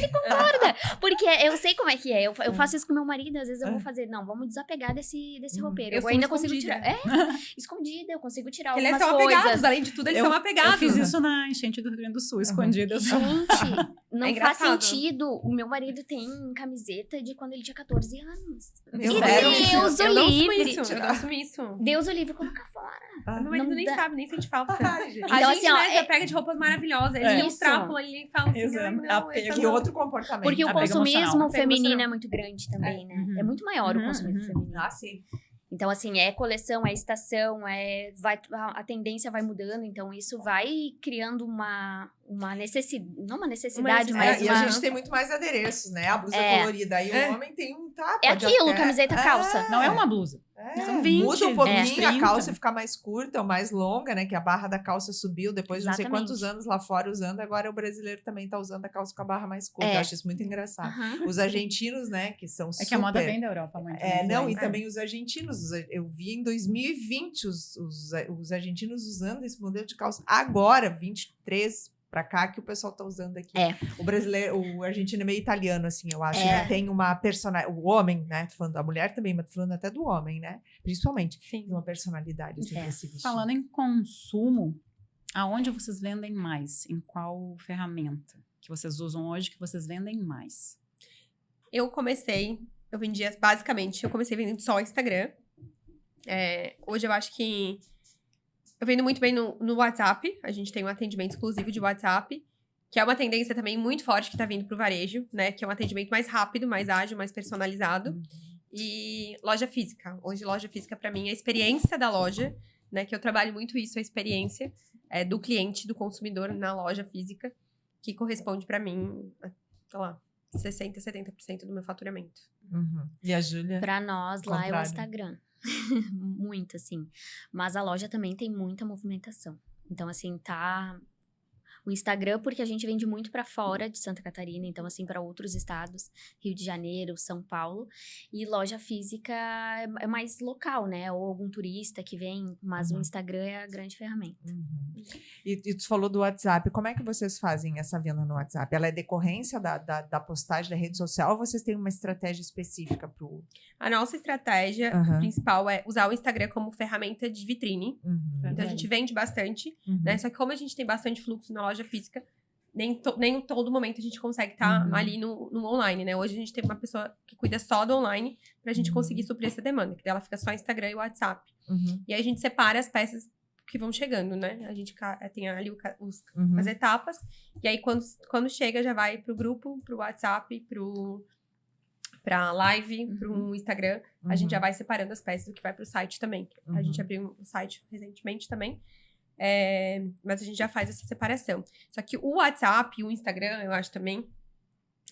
Porque eu sei como é que é. Eu faço isso com meu marido, às vezes eu vou fazer. Não, vamos desapegar desse roupeiro. Eu Eu sou ainda consigo escondida. tirar. Escondida, eu consigo tirar Eles algumas são coisas. apegados, além de tudo, eles Eu- são apegados. Eu fiz isso na enchente do Rio Grande do Sul, escondida. Gente, não É faz engraçado. sentido. O meu marido tem camiseta de quando ele tinha 14 anos. Meu E Deus. Deus o Eu não assumo livre. isso, eu não assumo isso. Deus o livre, coloca fora. Meu marido Não nem dá. sabe, nem sente falta. Ai, gente. A Então, gente, assim, ó, né, já pega de roupas maravilosas. Eles têm uns Isso. trapos ali e falam assim, Exato. ai, não, Apego. essa Que não. outro comportamento. Porque o Apego consumismo emocional. feminino Apego é muito grande também, né? Uhum. É muito maior o Uhum, consumismo uhum. feminino. Ah, sim. Então, assim, é coleção, é estação, a tendência vai mudando, então isso vai criando uma necessidade, não uma necessidade, mas E uma... a gente tem muito mais adereços, né? A blusa colorida. Aí o homem tem um tapa. É aquilo, camiseta, calça. Não é uma blusa. São 20, muda um pouquinho, 20, a 30. calça fica mais curta ou mais longa, né? Que a barra da calça subiu depois de não sei Exatamente. quantos anos lá fora usando. Agora o brasileiro também tá usando a calça com a barra mais curta. É. Eu acho isso muito engraçado. Aham. Os argentinos, né? Que são É que a moda super- vem da Europa muito. Não, e né? também os argentinos. Eu vi em 2020 os argentinos usando esse modelo de calça. Agora, 23 pra cá, que o pessoal tá usando aqui. É. O brasileiro, o argentino é meio italiano, assim, eu acho. É. Ele tem uma personalidade. O homem, né? Tô falando da mulher também, mas tô falando até do homem, né? Principalmente. Sim. Tem uma personalidade, assim, É. desse vestido. Falando em consumo, aonde vocês vendem mais? Em qual ferramenta que vocês usam hoje que vocês vendem mais? Eu vendia basicamente, eu comecei vendendo só Instagram. Hoje eu acho que eu vendo muito bem no WhatsApp. A gente tem um atendimento exclusivo de WhatsApp, que é uma tendência também muito forte que tá vindo pro varejo, né? Que é um atendimento mais rápido, mais ágil, mais personalizado. E loja física. Hoje, loja física, pra mim, é a experiência da loja, né? Que eu trabalho muito isso, a experiência do cliente, do consumidor na loja física, que corresponde pra mim, sei lá, 60%, 70% do meu faturamento. Uhum. E a Júlia? Pra nós, lá é o Contrário. Instagram. Muito, assim. Mas a loja também tem muita movimentação. Então, assim, tá... O Instagram, porque a gente vende muito pra fora de Santa Catarina, então, assim, para outros estados, Rio de Janeiro, São Paulo. E loja física é mais local, né? Ou algum turista que vem, mas o Instagram é a grande ferramenta. Uhum. E tu falou do WhatsApp. Como é que vocês fazem essa venda no WhatsApp? Ela é decorrência da postagem da rede social ou vocês têm uma estratégia específica pro... A nossa estratégia Aham. principal é usar o Instagram como ferramenta de vitrine. Uhum. Então, a gente vende bastante, Uhum. né? Só que como a gente tem bastante fluxo na loja física, nem em todo momento a gente consegue estar Uhum. ali no online, né? Hoje a gente tem uma pessoa que cuida só do online pra gente Uhum. conseguir suprir essa demanda. Que ela fica só Instagram e WhatsApp. Uhum. E aí a gente separa as peças que vão chegando, né? A gente tem ali Uhum. as etapas. E aí, quando chega, já vai pro grupo, pro WhatsApp, pra live, pro Instagram. A gente já vai separando as peças do que vai pro site também. A gente abriu um site recentemente também. Mas a gente já faz essa separação. Só que o WhatsApp e o Instagram, eu acho também,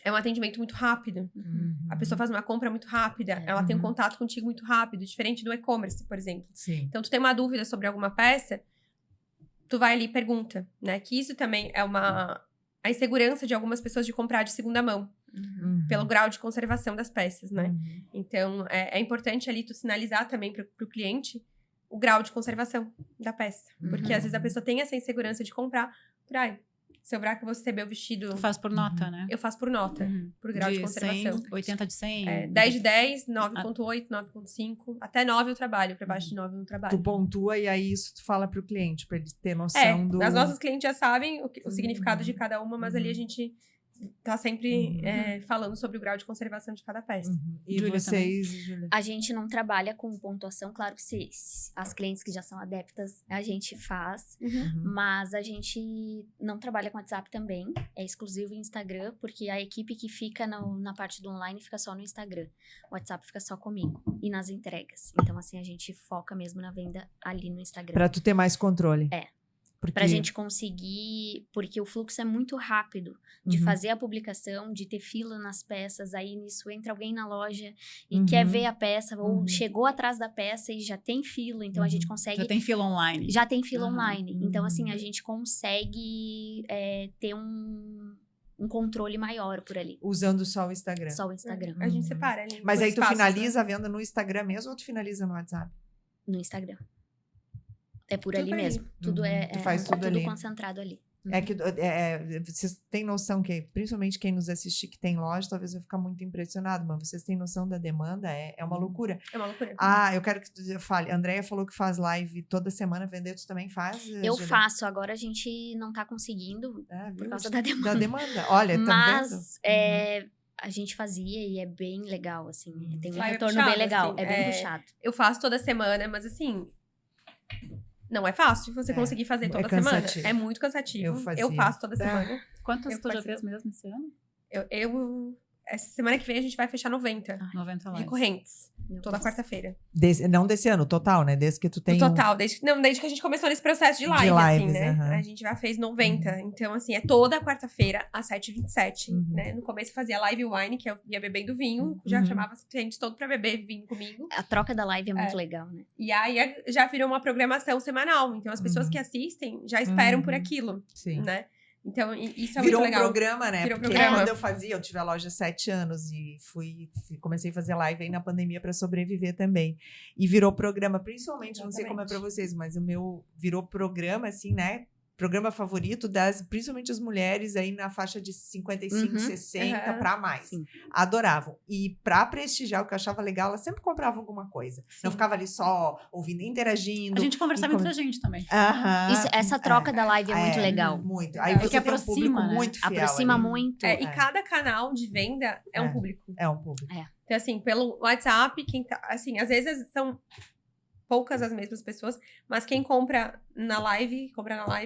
é um atendimento muito rápido. Uhum. A pessoa faz uma compra muito rápida, ela tem um Uhum. contato contigo muito rápido, diferente do e-commerce, por exemplo. Sim. Então, tu tem uma dúvida sobre alguma peça, tu vai ali e pergunta, né? Que isso também é a insegurança de algumas pessoas de comprar de segunda mão, pelo grau de conservação das peças, né? Então, é importante ali tu sinalizar também pro cliente o grau de conservação da peça. Porque às vezes a pessoa tem essa insegurança de comprar se eu ver que eu vou receber o vestido... Tu faz por nota, né? Eu faço por nota, por grau de conservação. 100, 80 de 100. 10 de 10, 9.8, 9.5. Até 9 eu trabalho, pra baixo de 9 eu não trabalho. Tu pontua e aí isso tu fala pro cliente, pra ele ter noção do... As nossas clientes já sabem o significado de cada uma, mas ali a gente tá sempre falando sobre o grau de conservação de cada peça. E Júlia vocês, Júlia? A gente não trabalha com pontuação, claro que se as clientes que já são adeptas, a gente faz, mas a gente não trabalha com WhatsApp também, é exclusivo em Instagram, porque a equipe que fica na parte do online fica só no Instagram, o WhatsApp fica só comigo, e nas entregas. Então, assim, a gente foca mesmo na venda ali no Instagram. Pra tu ter mais controle. Porque... Pra gente conseguir, porque o fluxo é muito rápido de fazer a publicação, de ter fila nas peças, aí nisso entra alguém na loja e quer ver a peça, ou chegou atrás da peça e já tem fila, então a gente consegue... Já tem fila online. Já tem fila online, então assim, a gente consegue ter um controle maior por ali. Usando só o Instagram. Só o Instagram. A gente separa ali. Mas por aí tu espaços, finaliza a venda no Instagram mesmo ou tu finaliza no WhatsApp? No Instagram. É por Tudo ali por ali. mesmo. Tudo Tu faz tudo ali. concentrado ali. É que vocês têm noção que, principalmente quem nos assistir que tem loja, talvez vai ficar muito impressionado, mas vocês têm noção da demanda? É uma loucura. É uma loucura. Eu quero que tu fale. A Andrea falou que faz live toda semana vender, tu também faz? Eu Júlia? faço, agora a gente não tá conseguindo por causa da demanda. Da demanda. Olha, tá Mas vendo? a gente fazia e é bem legal, assim. Tem um Live é retorno puxado, bem legal. assim, É bem puxado. Eu faço toda semana, mas assim... Não é fácil você conseguir fazer toda semana. cansativo. É muito cansativo. Eu Eu faço toda semana. Quantas Eu tu já participo. fez mesmo esse ano? Essa semana que vem a gente vai fechar 90 90 lives. recorrentes. Meu Toda Deus. quarta-feira. Não desse ano, total, né? Desde que tu tem... No total, desde que a gente começou nesse processo de live, lives, assim, né? aham. A gente já fez 90. Então, assim, é toda quarta-feira, às 7h27, né? No começo fazia live wine, que eu ia bebendo vinho. Já chamava os clientes todos pra beber vinho comigo. A troca da live é muito legal, né? E aí já virou uma programação semanal. Então, as pessoas que assistem já esperam por aquilo, Sim. né? Então, isso é Virou muito legal. um programa, né? Virou Porque programa. quando eu tive a loja há 7 anos e comecei a fazer live aí na pandemia para sobreviver também. E virou programa, principalmente, não sei como é para vocês, mas o meu virou programa, assim, né? Programa favorito principalmente as mulheres aí na faixa de 55, 60 para mais. Sim. Adoravam. E para prestigiar o que eu achava legal, elas sempre compravam alguma coisa. Não ficava ali só ouvindo, interagindo. A gente conversava entre a gente também. Essa troca da live é muito legal. Muito. Aí Porque você tem um aproxima, público né? muito fiel Aproxima ali. muito. E cada canal de venda é um público. É um público. Então, assim, pelo WhatsApp, assim, às vezes são poucas as mesmas pessoas, mas quem compra na live,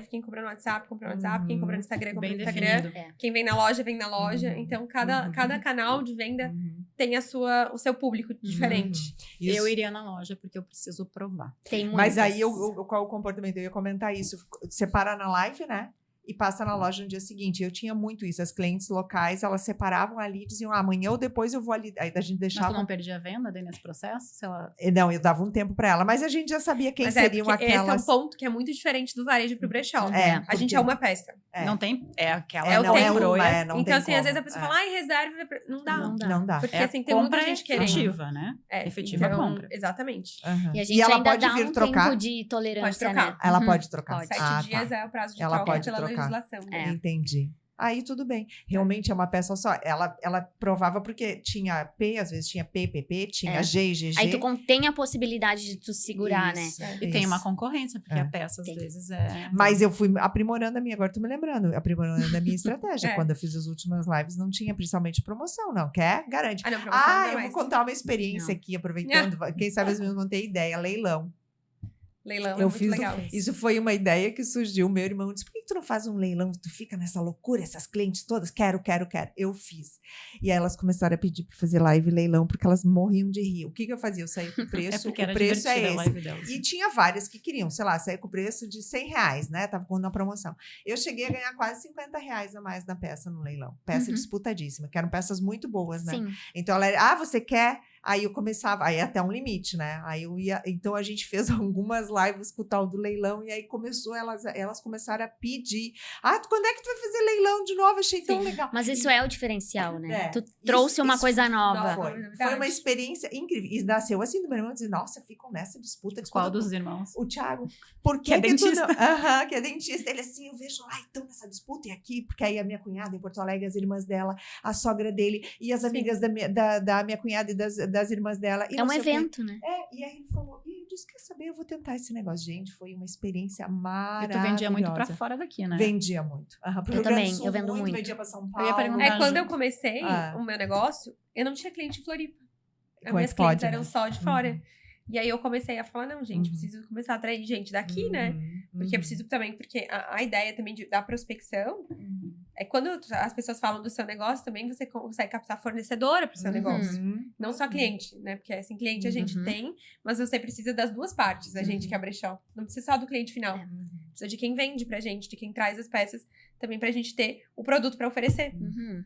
quem compra no WhatsApp, compra no WhatsApp, quem compra no Instagram, compra Bem no Instagram, definido. quem vem na loja, vem na loja. Então, cada canal de venda tem o seu público diferente. Isso. Eu iria na loja porque eu preciso provar. Tem muitas. Mas aí, qual o comportamento? Eu ia comentar isso. Separa na live, né? E passa na loja no dia seguinte. Eu tinha muito isso. As clientes locais, elas separavam ali e diziam, amanhã ou depois eu vou ali. Aí a gente Mas deixava... tu não perdia a venda daí nesse processo? Se ela... Não, eu dava um tempo pra ela. Mas a gente já sabia quem Mas seriam porque esse é aquelas... um ponto que é muito diferente do varejo pro brechó. A gente porque- é uma peça. Não tem... É aquela... É o não tempo. é comprou, uma, é- não Então, tem assim, às como. vezes a pessoa fala, reserva. Não dá. Não dá. Porque, É a assim, tem muita compra gente querendo. efetiva, né? Efetiva então, compra. Exatamente. Aham. E a gente ela ainda pode dá vir um trocar? tempo de tolerância, Pode trocar. né? Ela pode trocar. Pode. 7 dias é o prazo de Ela troca pode pela trocar. legislação. É. Entendi. Aí tudo bem. Realmente é uma peça só. Ela provava porque tinha P, às vezes tinha P, PP, tinha G, GG. Aí tu tem a possibilidade de tu segurar, Isso, né? E tem isso. uma concorrência, porque É. a peça às Tem. vezes é... Mas eu fui aprimorando a minha, agora tô me lembrando, aprimorando a minha estratégia. É. Quando eu fiz as últimas lives, não tinha principalmente promoção, não. Quer? Garante. Ah, não, promoção não Eu mais. vou contar uma experiência Não. aqui, aproveitando. Quem sabe as meninas vão ter ideia. Leilão. Leilão é Eu muito fiz legal. Isso foi uma ideia que surgiu. Meu irmão disse: por que tu não faz um leilão? Tu fica nessa loucura, essas clientes todas. Quero. Eu fiz. E aí elas começaram a pedir para fazer live leilão, porque elas morriam de rir. O que eu fazia? Eu saía com o preço. É porque o era preço é divertida a esse. live delas. E tinha várias que queriam, sei lá, sair com o preço de R$100, né? Tava na promoção. Eu cheguei a ganhar quase R$50 a mais na peça no leilão. Peça disputadíssima, que eram peças muito boas, né? Sim. Então ela era, você quer? Aí eu começava, aí até um limite, né? Aí eu ia, então a gente fez algumas lives com o tal do leilão, e aí começou, elas começaram a pedir, quando é que tu vai fazer leilão de novo? Achei tão legal. Mas isso é o diferencial, né? É, Tu trouxe uma coisa Nova. nova. Foi uma experiência incrível. E nasceu assim do meu irmão, dizer, nossa, ficam nessa disputa. Qual dos irmãos? O Thiago, por Que é tu dentista. não... Aham, que é dentista. Ele assim, eu vejo lá, então, nessa disputa e aqui, porque aí a minha cunhada em Porto Alegre, as irmãs dela, a sogra dele e as amigas da minha cunhada e das irmãs dela. E É um não sei o quê. evento, né? E aí ele falou, e eu disse, quer saber, eu vou tentar esse negócio. Gente, foi uma experiência E maravilhosa. tu vendia muito pra fora daqui, né? Vendia muito. Aham, pro Eu Rio Grande do também, Sul, eu vendo muito. vendia pra São Eu ia Paulo. perguntar. Quando eu junto. comecei Ah. o meu negócio, eu não tinha cliente em Floripa. As Como é minhas que pode, clientes eram né? só de fora. Uhum. E aí eu comecei a falar, não, gente, Uhum. preciso começar a atrair gente daqui, né? Porque eu Uhum. preciso também, porque a ideia também da prospecção é quando as pessoas falam do seu negócio, também você consegue captar fornecedora pro seu negócio. Uhum. Não só cliente, né? Porque assim, cliente a gente Uhum. tem, mas você precisa das duas partes, a gente que é brechó. Não precisa só do cliente final. Precisa de quem vende pra gente, de quem traz as peças, também pra gente ter o produto pra oferecer. Uhum.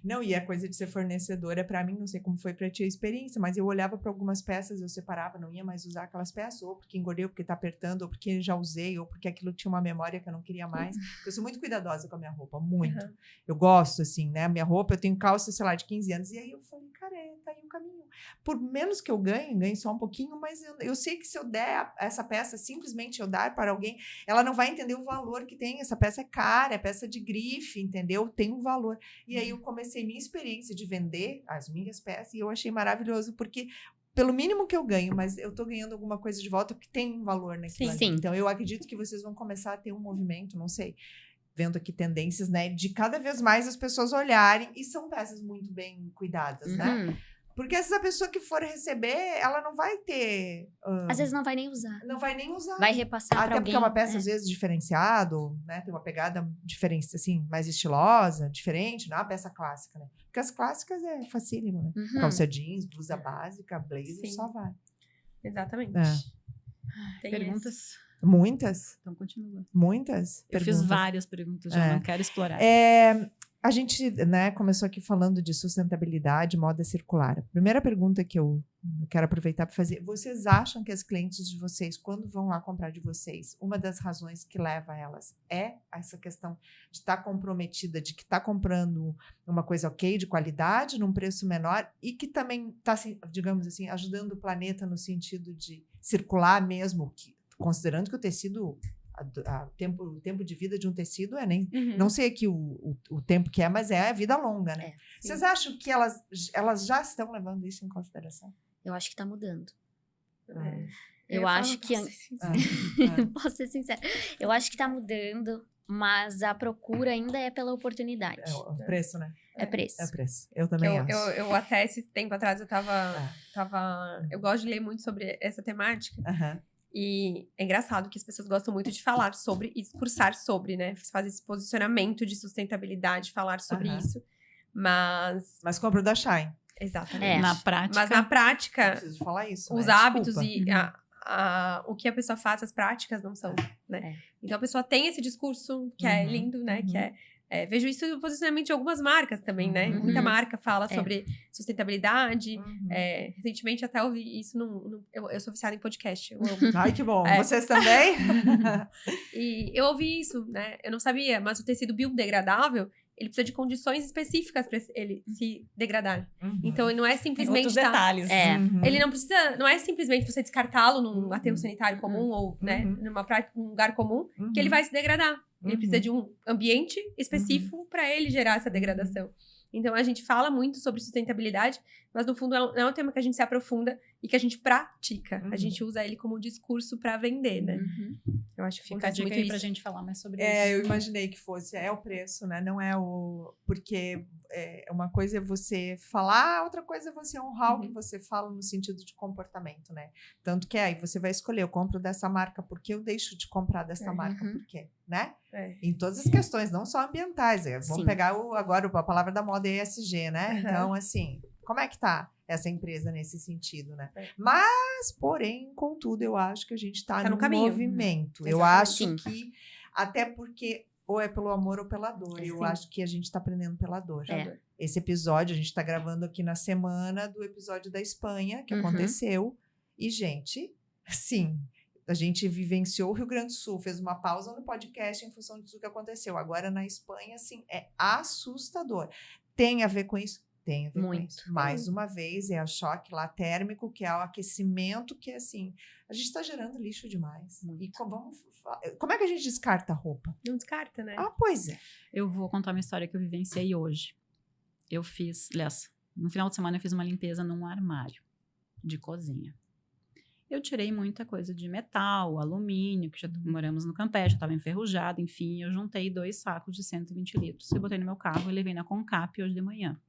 Não, e a coisa de ser fornecedora, pra mim, não sei como foi pra ti a experiência, mas eu olhava pra algumas peças, eu separava, não ia mais usar aquelas peças, ou porque engordei, ou porque tá apertando, ou porque já usei, ou porque aquilo tinha uma memória que eu não queria mais. Eu sou muito cuidadosa com a minha roupa, muito. Uhum. Eu gosto, assim, né? Minha roupa, eu tenho calça, sei lá, de 15 anos. E aí eu falei, cara, tá aí o caminho. Por menos que eu ganhe só um pouquinho, mas eu sei que se eu der essa peça, simplesmente eu dar para alguém, ela não vai entender o valor que tem. Essa peça é cara, é peça de grife, entendeu? Tem um valor. E aí eu comecei minha experiência de vender as minhas peças e eu achei maravilhoso, porque pelo mínimo que eu ganho, mas eu tô ganhando alguma coisa de volta porque tem um valor naquilo ali. Sim. Então eu acredito que vocês vão começar a ter um movimento, não sei, vendo aqui tendências, né, de cada vez mais as pessoas olharem, e são peças muito bem cuidadas, né? Uhum. Porque essa pessoa que for receber, ela não vai ter... Às vezes não vai nem usar. não vai nem usar. Vai repassar pra Até alguém. porque é uma peça, né? às vezes, diferenciado, né? Tem uma pegada diferente, assim, mais estilosa, diferente, não é uma peça clássica, né? Porque as clássicas é facílimo, né? Uhum. Calça jeans, blusa básica, blazer, Sim. só vai. Exatamente. É. Tem Perguntas? Muitas? Então continua. Muitas? Eu fiz perguntas. várias perguntas, já É. não quero explorar. A gente, né, começou aqui falando de sustentabilidade, moda circular. A primeira pergunta que eu quero aproveitar para fazer, vocês acham que as clientes de vocês, quando vão lá comprar de vocês, uma das razões que leva elas é essa questão de estar comprometida, de que está comprando uma coisa ok, de qualidade, num preço menor, e que também está, digamos assim, ajudando o planeta no sentido de circular mesmo, considerando que o tecido... O tempo de vida de um tecido é nem... Uhum. Não sei aqui o tempo que é, mas é a vida longa, né? Vocês acham que elas já estão levando isso em consideração? Eu acho que tá mudando. É. Eu acho que... Posso ser sincera. Posso ser sincera. Eu acho que tá mudando, mas a procura ainda é pela oportunidade. É o preço, né? É preço. É o preço. Eu também acho. Eu até esse tempo atrás eu tava... É. Eu gosto de ler muito sobre essa temática. Aham. E é engraçado que as pessoas gostam muito de falar sobre e discursar sobre, né? Fazer esse posicionamento de sustentabilidade, falar sobre Aham. isso. Mas, compro da Shine. exatamente. Na prática, Mas na prática, Preciso falar isso. os né? hábitos Desculpa. e o que a pessoa faz, as práticas não são, né? É. Então a pessoa tem esse discurso que é Uhum, lindo, né? uhum. Que vejo isso no posicionamento de algumas marcas também, né? Uhum. Muita marca fala É. sobre sustentabilidade. Uhum. Recentemente até ouvi isso eu sou viciada em podcast, eu amo. Ai, que bom. É. Vocês também? E eu ouvi isso, né? Eu não sabia, mas o tecido biodegradável, ele precisa de condições específicas para ele se degradar. Uhum. Então, não é tem simplesmente outros detalhes. É. Uhum. ele não precisa, não é simplesmente você descartá-lo num aterro sanitário comum ou, né, Uhum. num lugar comum, Uhum. que ele vai se degradar. Ele Uhum. precisa de um ambiente específico para ele gerar essa degradação. Então, a gente fala muito sobre sustentabilidade, mas no fundo não é um tema que a gente se aprofunda e que a gente pratica. Uhum. A gente usa ele como discurso para vender, né? Uhum. Eu acho que Fica a acontece dica muito aí isso. pra gente falar mais sobre Eu isso. imaginei que fosse. É o preço, né? Não é o... Porque uma coisa é você falar, outra coisa é você honrar o que você fala no sentido de comportamento, né? Tanto que aí você vai escolher, eu compro dessa marca, por que eu deixo de comprar dessa marca? Uhum. Por quê? Né? É. Em todas as questões, não só ambientais. Vamos Sim. pegar agora a palavra da moda é ESG, né? Uhum. Então, assim, como é que tá essa empresa nesse sentido, né? É. Mas, porém, contudo, eu acho que a gente está Tá no no caminho. movimento. Eu Exatamente. acho Sim. que, até porque ou é pelo amor ou pela dor. Eu Sim. acho que a gente está aprendendo pela dor. É. Esse episódio, a gente está gravando aqui na semana do episódio da Espanha, que aconteceu. E, gente, sim, a gente vivenciou o Rio Grande do Sul, fez uma pausa no podcast em função disso que aconteceu. Agora, na Espanha, assim, é assustador. Tem a ver com isso? Tem a ver com isso. Mais uma vez, é o choque lá térmico, que é o aquecimento, que é assim, a gente está gerando lixo demais. E como é que a gente descarta a roupa? Não descarta, né? Ah, pois é. Eu vou contar uma história que eu vivenciei hoje. Aliás, no final de semana eu fiz uma limpeza num armário de cozinha. Eu tirei muita coisa de metal, alumínio, que já moramos no Campeche, já estava enferrujado, enfim, eu juntei 2 sacos de 120 litros. Eu botei no meu carro e levei na Concap hoje de manhã.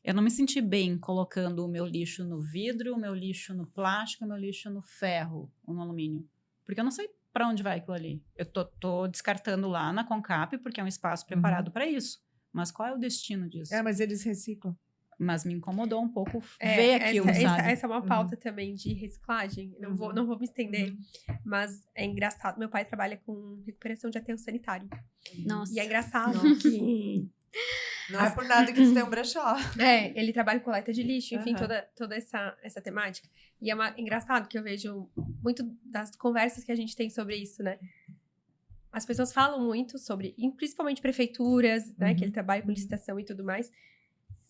Eu não me senti bem colocando o meu lixo no vidro, o meu lixo no plástico, o meu lixo no ferro ou no alumínio. Porque eu não sei para onde vai aquilo ali. Eu tô descartando lá na Concap, porque é um espaço preparado para isso. Mas qual é o destino disso? Mas eles reciclam. Mas me incomodou um pouco ver aquilo, sabe? Essa é uma pauta também de reciclagem. Não vou me estender, mas é engraçado. Meu pai trabalha com recuperação de aterro sanitário. Nossa. E é engraçado que... Não é por nada que eles têm um brechó. Ele trabalha com coleta de lixo, enfim, toda essa temática. E é engraçado que eu vejo muito das conversas que a gente tem sobre isso, né? As pessoas falam muito sobre, principalmente prefeituras, né? Que ele trabalha com licitação e tudo mais.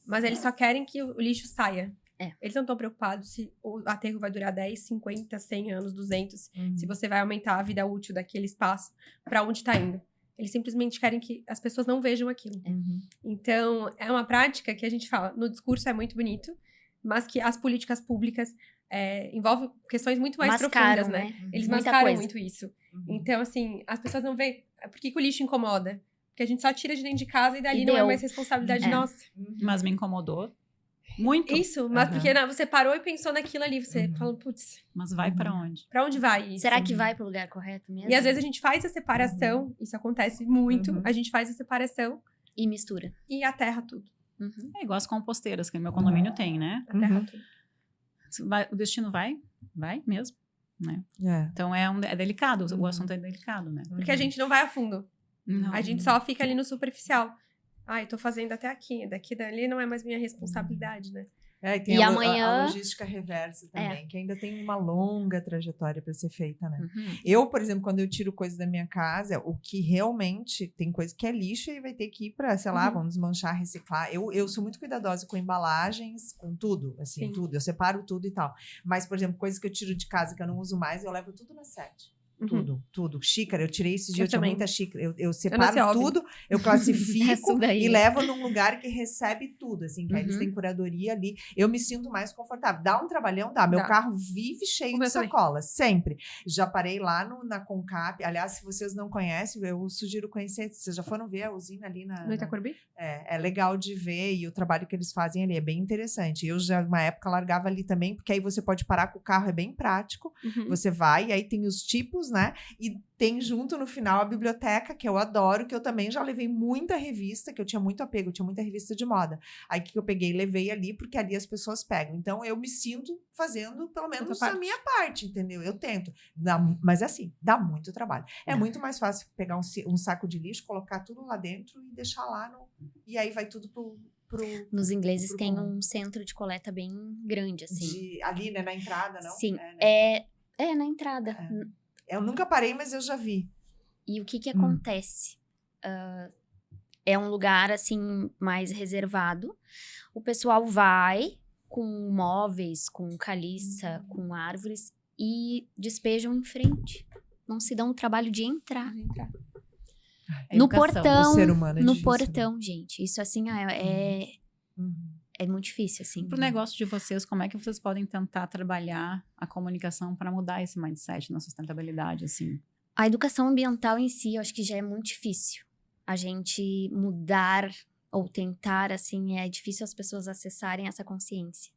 Mas eles só querem que o lixo saia. Eles não estão preocupados se o aterro vai durar 10, 50, 100 anos, 200. Se você vai aumentar a vida útil daquele espaço, para onde está indo. Eles simplesmente querem que as pessoas não vejam aquilo. Então, é uma prática que a gente fala, no discurso é muito bonito, mas que as políticas públicas envolvem questões muito mais profundas, né? Eles mascaram muito isso. Então, assim, as pessoas não veem... Por que o lixo incomoda? Porque a gente só tira de dentro de casa e dali não é mais responsabilidade nossa. Mas me incomodou muito. Isso, mas porque você parou e pensou naquilo ali, você falou, putz... Mas vai pra onde? Pra onde vai isso? Será que vai pro lugar correto mesmo? E às vezes a gente faz a separação, isso acontece muito, a gente faz a separação... E mistura. E aterra tudo. É igual as composteiras, que no meu condomínio tem, né? Aterra tudo. O destino vai mesmo, né? Então é delicado, o assunto é delicado, né? Porque a gente não vai a fundo. Não. A gente só fica ali no superficial. Eu tô fazendo até aqui, daqui dali não é mais minha responsabilidade, né? E tem a logística reversa também, que ainda tem uma longa trajetória para ser feita, né? Eu, por exemplo, quando eu tiro coisas da minha casa, o que realmente tem coisa que é lixo e vai ter que ir para, sei lá, vamos desmanchar, reciclar. Eu sou muito cuidadosa com embalagens, com tudo, assim, tudo. Eu separo tudo e tal. Mas, por exemplo, coisas que eu tiro de casa que eu não uso mais, eu levo tudo na sede. Tudo. Xícara, eu tirei esse dia, eu tinha muita xícara. Eu separo tudo, eu classifico e levo num lugar que recebe tudo, assim, que aí eles têm curadoria ali. Eu me sinto mais confortável. Dá um trabalhão? Dá. Meu carro vive cheio de sacolas, sempre. Já parei lá na Concap. Aliás, se vocês não conhecem, eu sugiro conhecer. Vocês já foram ver a usina ali no Itacorbi? É legal de ver e o trabalho que eles fazem ali é bem interessante. Eu já, uma época, largava ali também, porque aí você pode parar com o carro, é bem prático. Você vai, e aí tem os tipos, né? E tem junto no final a biblioteca, que eu adoro, que eu também já levei muita revista, que eu tinha muito apego, eu tinha muita revista de moda. Aí que eu peguei e levei ali, porque ali as pessoas pegam. Então eu me sinto fazendo pelo menos a minha parte, entendeu? Eu tento. Mas assim, dá muito trabalho. É muito mais fácil pegar um saco de lixo, colocar tudo lá dentro e deixar lá e aí vai tudo pro Nos ingleses tem um centro de coleta bem grande, assim. Ali, né? Na entrada, não? Sim, na entrada. Eu nunca parei, mas eu já vi. E o que acontece? É um lugar, assim, mais reservado. O pessoal vai com móveis, com caliça, com árvores e despejam em frente. Não se dão o trabalho de entrar. No portão. O ser humano é no difícil, portão, né? gente. Isso, assim, é muito difícil, assim. Pro negócio de vocês, como é que vocês podem tentar trabalhar a comunicação para mudar esse mindset na sustentabilidade, assim? A educação ambiental em si, eu acho que já é muito difícil. A gente mudar ou tentar, assim, é difícil as pessoas acessarem essa consciência.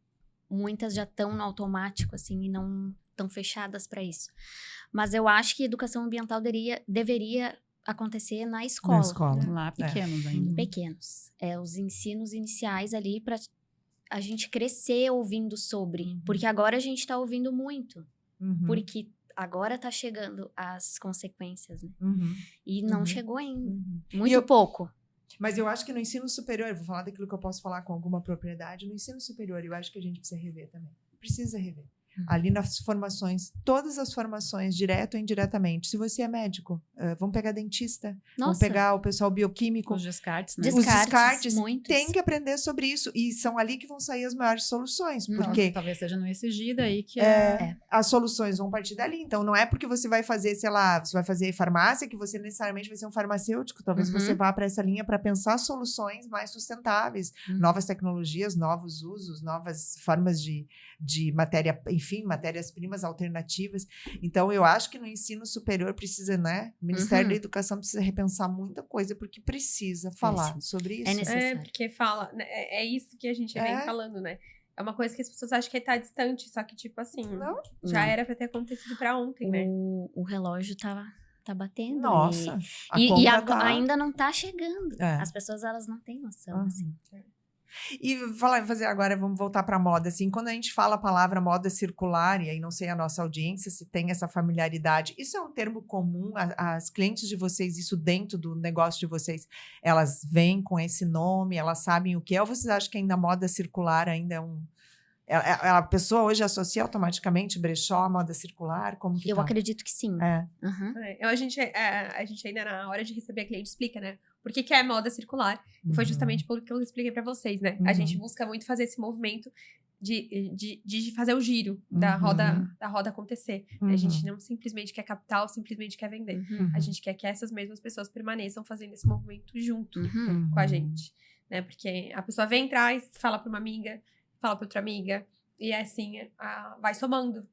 Muitas já estão no automático, assim, e não estão fechadas para isso. Mas eu acho que a educação ambiental deveria acontecer na escola. Na escola. Lá, pequenos ainda. Pequenos. Os ensinos iniciais ali para a gente crescer ouvindo sobre. Porque agora a gente está ouvindo muito. Porque agora tá chegando as consequências, né? E não chegou ainda. Muito pouco. Mas eu acho que no ensino superior, eu vou falar daquilo que eu posso falar com alguma propriedade, no ensino superior eu acho que a gente precisa rever também. Precisa rever. Ali nas formações, todas as formações, direto ou indiretamente. Se você é médico, vamos pegar dentista, vamos pegar o pessoal bioquímico. Os descartes, né? Os descartes, muitos. tem que aprender sobre isso. E são ali que vão sair as maiores soluções. Porque Talvez seja no ECG daí que as soluções vão partir dali. Então, não é porque você vai fazer, sei lá, você vai fazer farmácia que você necessariamente vai ser um farmacêutico. Talvez você vá para essa linha para pensar soluções mais sustentáveis. Novas tecnologias, novos usos, novas formas de matéria, enfim, matérias-primas alternativas. Então, eu acho que no ensino superior precisa, né? O Ministério da Educação precisa repensar muita coisa, porque precisa falar sobre isso. É necessário. Porque fala, né, é isso que a gente vem falando, né? É uma coisa que as pessoas acham que tá distante, só que, tipo assim, já era pra ter acontecido pra ontem, né? O relógio tá batendo. Nossa. Ainda não tá chegando. As pessoas, elas não têm noção, assim. E fazer agora, vamos voltar para moda, assim, quando a gente fala a palavra moda circular, e aí não sei a nossa audiência se tem essa familiaridade, isso é um termo comum, as clientes de vocês, isso dentro do negócio de vocês, elas vêm com esse nome, elas sabem o que é, ou vocês acham que ainda a moda circular ainda é um... A pessoa hoje associa automaticamente brechó, moda circular, como que Eu acredito que sim. A gente ainda na hora de receber a cliente explica, né? Por que é moda circular? E foi justamente por que eu expliquei pra vocês, né? A gente busca muito fazer esse movimento de fazer o giro da roda acontecer. A gente não simplesmente quer capital, simplesmente quer vender. A gente quer que essas mesmas pessoas permaneçam fazendo esse movimento junto com a gente, né? Porque a pessoa vem, traz, fala pra uma amiga, fala pra outra amiga, e assim, vai somando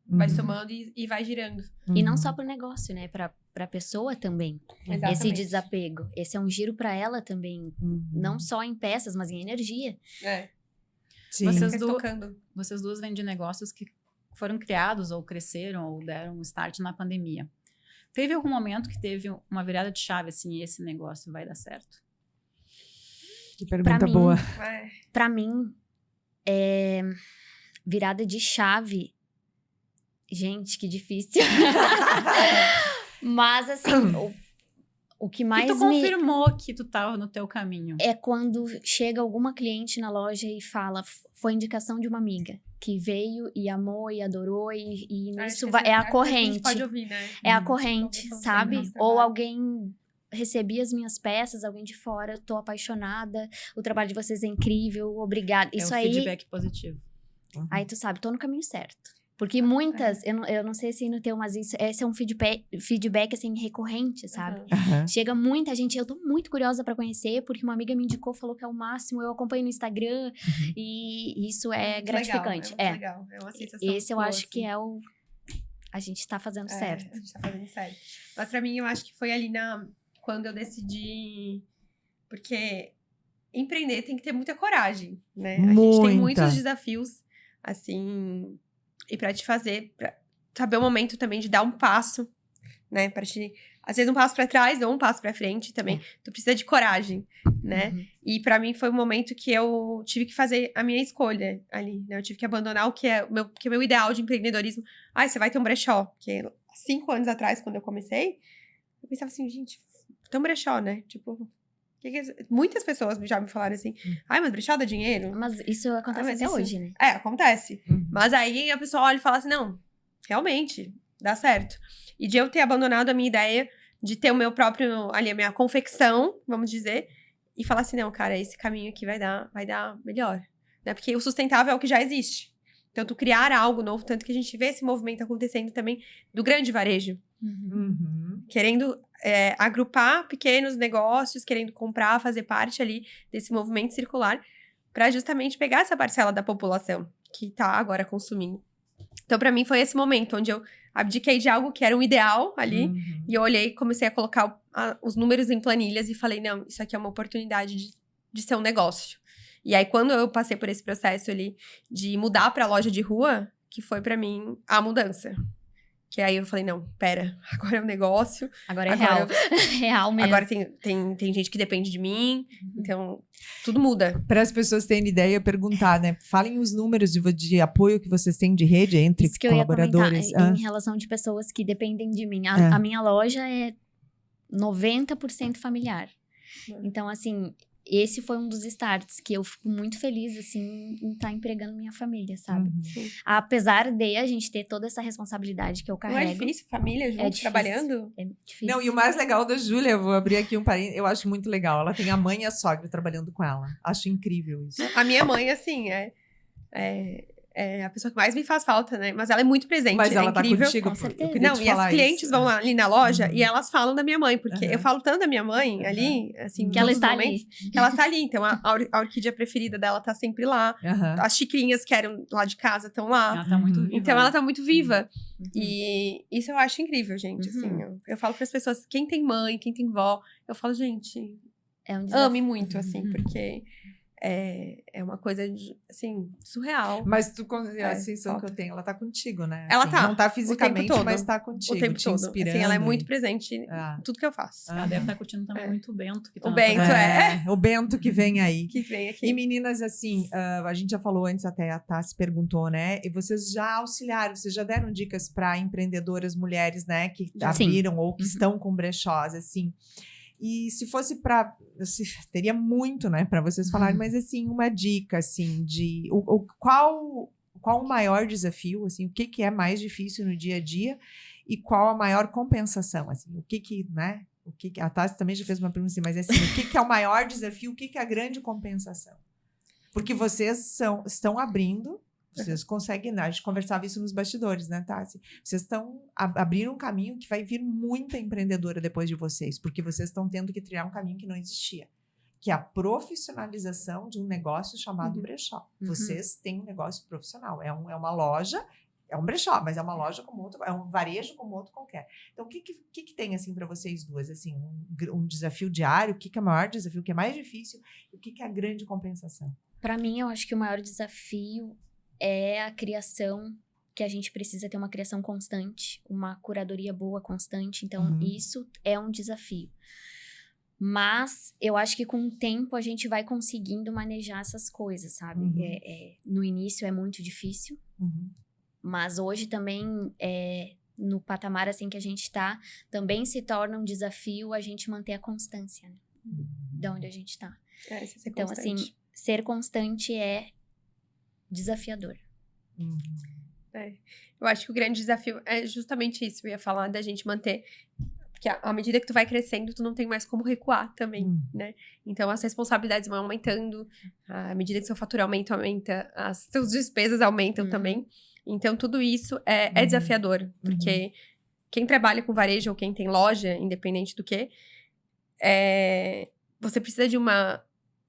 e vai girando. E não só pro negócio, né? Pra pessoa também. Exatamente. Esse desapego. Esse é um giro pra ela também. Não só em peças, mas em energia. Sim. Vocês duas vêm de negócios que foram criados ou cresceram ou deram um start na pandemia. Teve algum momento que teve uma virada de chave, assim, esse negócio vai dar certo? Que pergunta boa. Pra mim, virada de chave. Gente, que difícil. Mas, assim, o que mais tu confirmou que tu tava no teu caminho? É quando chega alguma cliente na loja e fala, foi indicação de uma amiga, que veio e amou e adorou, e nisso é a corrente. Pode ouvir, né? É a corrente, sabe? Ou alguém... Recebi as minhas peças, alguém de fora, tô apaixonada, o trabalho de vocês é incrível, obrigada. Isso aí... feedback positivo. Aí tu sabe, tô no caminho certo. Porque muitas, eu não sei se no teu, mas esse é um feedback assim, recorrente, sabe? Chega muita gente, eu tô muito curiosa pra conhecer, porque uma amiga me indicou, falou que é o máximo, eu acompanho no Instagram, e isso é gratificante. Legal, é uma sensação. Esse eu acho que é o... A gente tá fazendo certo. A gente tá fazendo certo. Mas pra mim, eu acho que foi ali quando eu decidi... Porque empreender tem que ter muita coragem, né? A gente tem muitos desafios, assim... E pra te fazer... Pra saber o momento também de dar um passo, né? Pra te... Às vezes um passo pra trás, ou um passo pra frente também. Tu precisa de coragem, né? E pra mim foi um momento que eu tive que fazer a minha escolha ali, né? Eu tive que abandonar o que é o meu ideal de empreendedorismo. Você vai ter um brechó. Porque 5 anos atrás, quando eu comecei, eu pensava assim, gente, tem um brechó, né? Tipo... Muitas pessoas já me falaram assim, mas brechó dá dinheiro? Mas isso acontece até hoje, né? Acontece. Mas aí a pessoa olha e fala assim, não, realmente, dá certo. E de eu ter abandonado a minha ideia de ter o meu próprio, ali, a minha confecção, vamos dizer, e falar assim, não, cara, esse caminho aqui vai dar melhor. Né? Porque o sustentável é o que já existe. Então, tu criar algo novo, tanto que a gente vê esse movimento acontecendo também do grande varejo. Querendo agrupar pequenos negócios, querendo comprar, fazer parte ali desse movimento circular, para justamente pegar essa parcela da população que tá agora consumindo. Então, para mim, foi esse momento onde eu abdiquei de algo que era um ideal ali, e eu olhei, comecei a colocar os números em planilhas e falei, não, isso aqui é uma oportunidade de ser um negócio. E aí, quando eu passei por esse processo ali de mudar pra loja de rua, que foi pra mim a mudança. Que aí eu falei, não, pera, agora é um negócio. Agora é real. Real mesmo. Agora tem gente que depende de mim, então tudo muda. Para as pessoas terem ideia, perguntar, né? Falem os números de apoio que vocês têm de rede entre isso que colaboradores. Eu ia comentar, em relação de pessoas que dependem de mim. A minha loja é 90% familiar. Então, assim, esse foi um dos starts que eu fico muito feliz, assim, em estar empregando minha família, sabe? Uhum. Apesar de a gente ter toda essa responsabilidade que eu Não carrego. é difícil, família junto, difícil. trabalhando? É difícil. Não, e o mais legal da Júlia, eu vou abrir aqui um parênteses, eu acho muito legal. Ela tem a mãe e a sogra trabalhando com ela. Acho incrível isso. A minha mãe, assim, é a pessoa que mais me faz falta, né? Mas ela é muito presente, Mas ela é tá incrível. contigo. Com certeza. Eu queria Não, te e as falar clientes isso. vão lá, ali na loja Uhum. e elas falam da minha mãe, porque Uhum. eu falo tanto da minha mãe ali, assim, Que ela todos os está momentos, ali. que ela tá ali. Então, a orquídea preferida dela tá sempre lá. Aham. As xicrinhas que eram lá de casa estão lá. Ela tá muito Uhum. viva. Então, ela tá muito viva. Uhum. E isso eu acho incrível, gente. Uhum. Assim, eu falo para as pessoas, quem tem mãe, quem tem vó, eu falo, gente, É um desafio. ame muito, assim, Uhum. porque é uma coisa, assim, surreal. Mas a sensação falta. que eu tenho, ela tá contigo, né? Ela Assim, tá, Não tá o fisicamente, tempo todo. mas tá contigo, O tempo te todo. inspirando. Assim, ela é muito e- presente em Ah. tudo que eu faço. Ela Aham. deve estar curtindo também É. muito o Bento. Que tá O na Bento, família. O Bento que vem aí. Que vem aqui. E meninas, assim, a gente já falou antes, até a Tassi perguntou, né? E vocês já auxiliaram, vocês já deram dicas para empreendedoras mulheres, né? Que Já. abriram ou que Uhum. estão com brechós, assim. E se fosse para, teria muito, né, para vocês falarem, mas assim, uma dica, assim, de qual o maior desafio, assim, o que é mais difícil no dia a dia e qual a maior compensação, assim, né? A Tassi também já fez uma pergunta assim, mas assim, o que é o maior desafio, o que é a grande compensação? Porque vocês estão abrindo, vocês conseguem, né? A gente conversava isso nos bastidores, né, Tassi? Vocês estão abrindo um caminho que vai vir muita empreendedora depois de vocês, porque vocês estão tendo que trilhar um caminho que não existia, que é a profissionalização de um negócio chamado Uhum. brechó. Uhum. Vocês têm um negócio profissional, é uma loja, é um brechó, mas é uma loja como outro, é um varejo como outro qualquer. Então, o que tem, assim, para vocês duas? Assim, um desafio diário, o que é o maior desafio, o que é mais difícil, e o que é a grande compensação? Pra mim, eu acho que o maior desafio é a criação, que a gente precisa ter uma criação constante, uma curadoria boa, constante. Então, Uhum. isso é um desafio. Mas eu acho que com o tempo a gente vai conseguindo manejar essas coisas, sabe? Uhum. No início é muito difícil, Uhum. mas hoje também, no patamar assim que a gente tá, também se torna um desafio a gente manter a constância, né? De onde a gente tá. Esse ser Então, constante. assim, ser constante é desafiador. Uhum. Eu acho que o grande desafio é justamente isso. Eu ia falar da gente manter. Porque à medida que tu vai crescendo, tu não tem mais como recuar também, Uhum. né? Então, as responsabilidades vão aumentando. À medida que seu faturamento aumenta, as suas despesas aumentam Uhum. também. Então, tudo isso é Uhum. desafiador. Porque quem trabalha com varejo ou quem tem loja, independente do que, você precisa de uma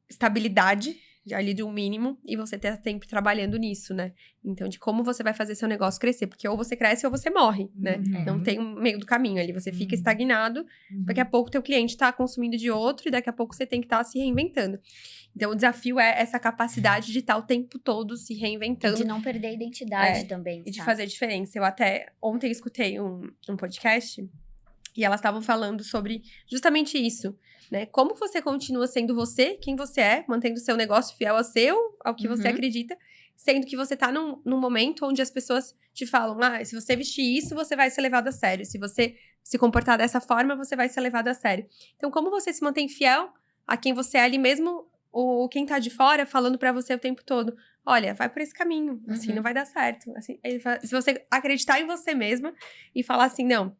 estabilidade, ali de um mínimo, e você tá sempre trabalhando nisso, né? Então, de como você vai fazer seu negócio crescer. Porque ou você cresce ou você morre, né? Uhum. Não tem um meio do caminho ali. Você fica Uhum. estagnado, Uhum. daqui a pouco teu cliente tá consumindo de outro, e daqui a pouco você tem que estar se reinventando. Então, o desafio é essa capacidade de estar o tempo todo se E reinventando. de não perder a identidade É, também, E de sabe? fazer diferença. Eu até ontem escutei um podcast e elas estavam falando sobre justamente isso, né? Como você continua sendo você, quem você é, mantendo o seu negócio fiel ao que você Uhum. acredita, sendo que você tá num momento onde as pessoas te falam, se você vestir isso, você vai ser levado a sério. Se você se comportar dessa forma, você vai ser levado a sério. Então, como você se mantém fiel a quem você é ali, mesmo quem tá de fora falando pra você o tempo todo, olha, vai por esse caminho, assim, Uhum. não vai dar certo. Assim, se você acreditar em você mesma e falar assim, não,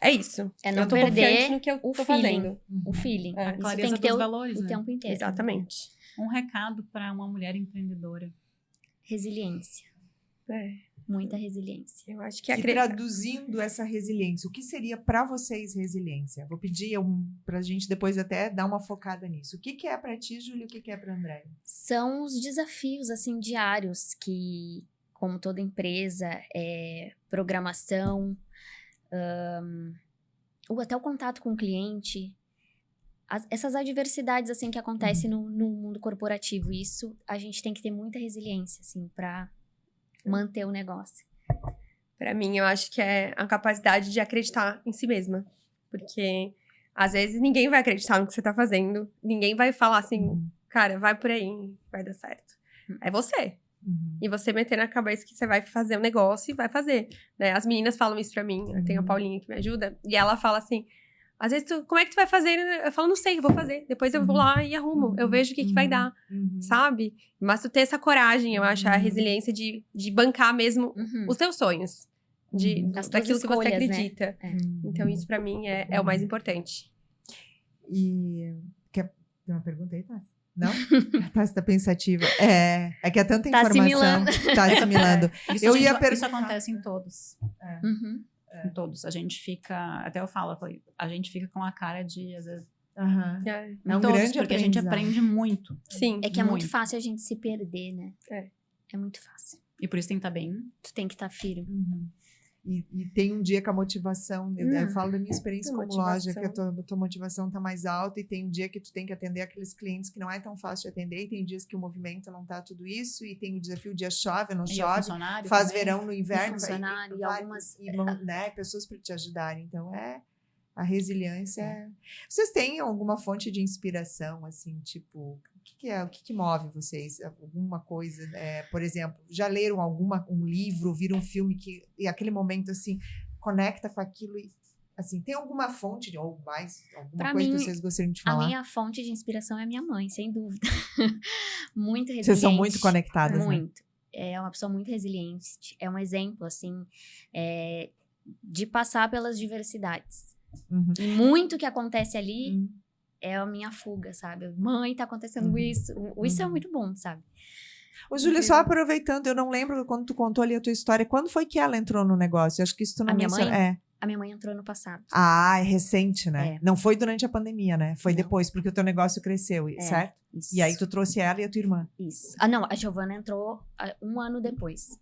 é isso. É não eu tô perder confiante no que eu o tô feeling. fazendo. O feeling. É. A Isso clareza tem que ter dos o valores, o né? tempo inteiro. Exatamente. Um recado para uma mulher empreendedora. Resiliência. Muita resiliência. Eu acho que E traduzindo essa resiliência, o que seria para vocês resiliência? Vou pedir para a gente depois até dar uma focada nisso. O que é para ti, Júlia, e o que é para André? São os desafios, assim, diários que, como toda empresa, programação, ou até o contato com o cliente, essas adversidades, assim, que acontecem no mundo corporativo. Isso, a gente tem que ter muita resiliência, assim, para manter o negócio. Pra mim, eu acho que é a capacidade de acreditar em si mesma. Porque, às vezes, ninguém vai acreditar no que você tá fazendo. Ninguém vai falar assim, cara, vai por aí, vai dar certo. É você. Uhum. E você meter na cabeça que você vai fazer um negócio e vai fazer, né? As meninas falam isso pra mim. Eu tenho a Paulinha que me ajuda. E ela fala assim, Às vezes, como é que tu vai fazer? Eu falo, não sei, eu vou fazer. Depois eu vou lá e arrumo. Eu vejo o que vai dar, sabe? Mas tu ter essa coragem, eu acho, a resiliência de bancar mesmo os teus sonhos. Daquilo que você acredita. Né? Então, isso pra mim é o mais importante. E... Tem uma pergunta aí, Tassi? Não? A Tassi tá pensativa. É que é tanta informação. Tá assimilando. Isso acontece em todos. Em todos. A gente fica... Até eu falei, a gente fica com a cara de... Às vezes, um todos, grande porque a gente aprende muito. Sim. É que é muito fácil a gente se perder, né? É muito fácil. E por isso tem que estar bem. Tu tem que estar firme. E tem um dia que a motivação, eu falo da minha experiência como loja, que a tua motivação tá mais alta, e tem um dia que tu tem que atender aqueles clientes que não é tão fácil de atender, e tem dias que o movimento não tá tudo isso, e tem o desafio, o dia chove, não chove, faz também. verão no inverno, funcionário, algumas... né, pessoas para te ajudar. Então, a resiliência. Vocês têm alguma fonte de inspiração, assim, tipo, o que move vocês? Alguma coisa, por exemplo, já leram um livro, viram um filme e aquele momento, assim, conecta com aquilo e, assim, tem alguma fonte ou mais, alguma pra coisa mim, que vocês gostariam de falar? A minha fonte de inspiração é minha mãe, sem dúvida. Muito resiliente. Vocês são muito conectadas, muito. Né? É uma pessoa muito resiliente. É um exemplo, assim, de passar pelas diversidades. E muito que acontece ali é a minha fuga, sabe? Mãe, tá acontecendo isso. Isso é muito bom, sabe? Ô, Júlia, só aproveitando, eu não lembro quando tu contou ali a tua história, quando foi que ela entrou no negócio? Acho que isso tu não mencionou. A minha mãe entrou no passado. Ah, é recente, né? Não foi durante a pandemia, né? Foi depois, porque o teu negócio cresceu, certo? Isso. E aí tu trouxe ela e a tua irmã. Isso. Não, a Giovana entrou 1 ano depois.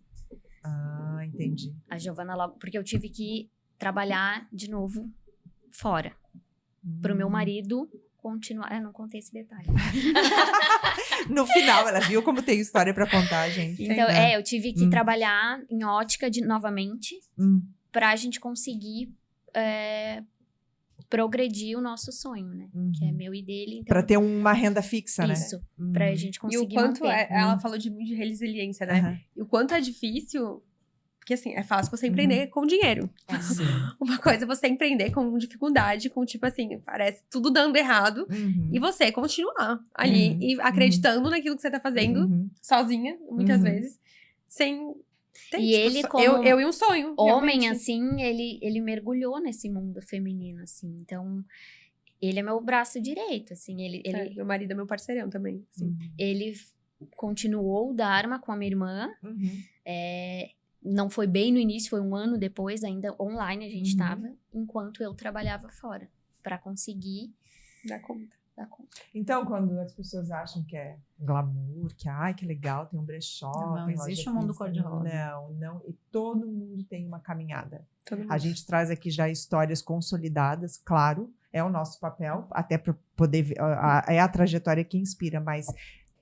Ah, entendi. A Giovana logo... Porque eu tive que trabalhar de novo fora. Pro meu marido continuar... Eu não contei esse detalhe. No final, ela viu como tem história pra contar, gente. Então, eu tive que trabalhar em ótica novamente pra gente conseguir progredir o nosso sonho, né? Que é meu e dele. Então, pra ter uma renda fixa, né? Isso. Pra gente conseguir E o quanto manter. ela falou de resiliência, né? E o quanto é difícil... Porque, assim, é fácil você empreender com dinheiro. Uma coisa é você empreender com dificuldade, com, tipo assim, parece tudo dando errado. E você continuar ali e acreditando naquilo que você tá fazendo, sozinha, muitas vezes, sem... E ele, como eu e um sonho. homem, realmente. assim, ele mergulhou nesse mundo feminino, assim. Então, ele é meu braço direito, assim. Meu marido é meu parceirão também. Assim. Ele continuou o Dharma com a minha irmã. Não foi bem no início, foi 1 ano depois, ainda online a gente estava, enquanto eu trabalhava fora, para conseguir dar conta. Então, quando as pessoas acham que é glamour, que legal, tem um brechó, não existe um mundo cor-de-rosa. Não, e todo mundo tem uma caminhada. A gente traz aqui já histórias consolidadas, claro, é o nosso papel, até para poder ver, é a trajetória que inspira, mas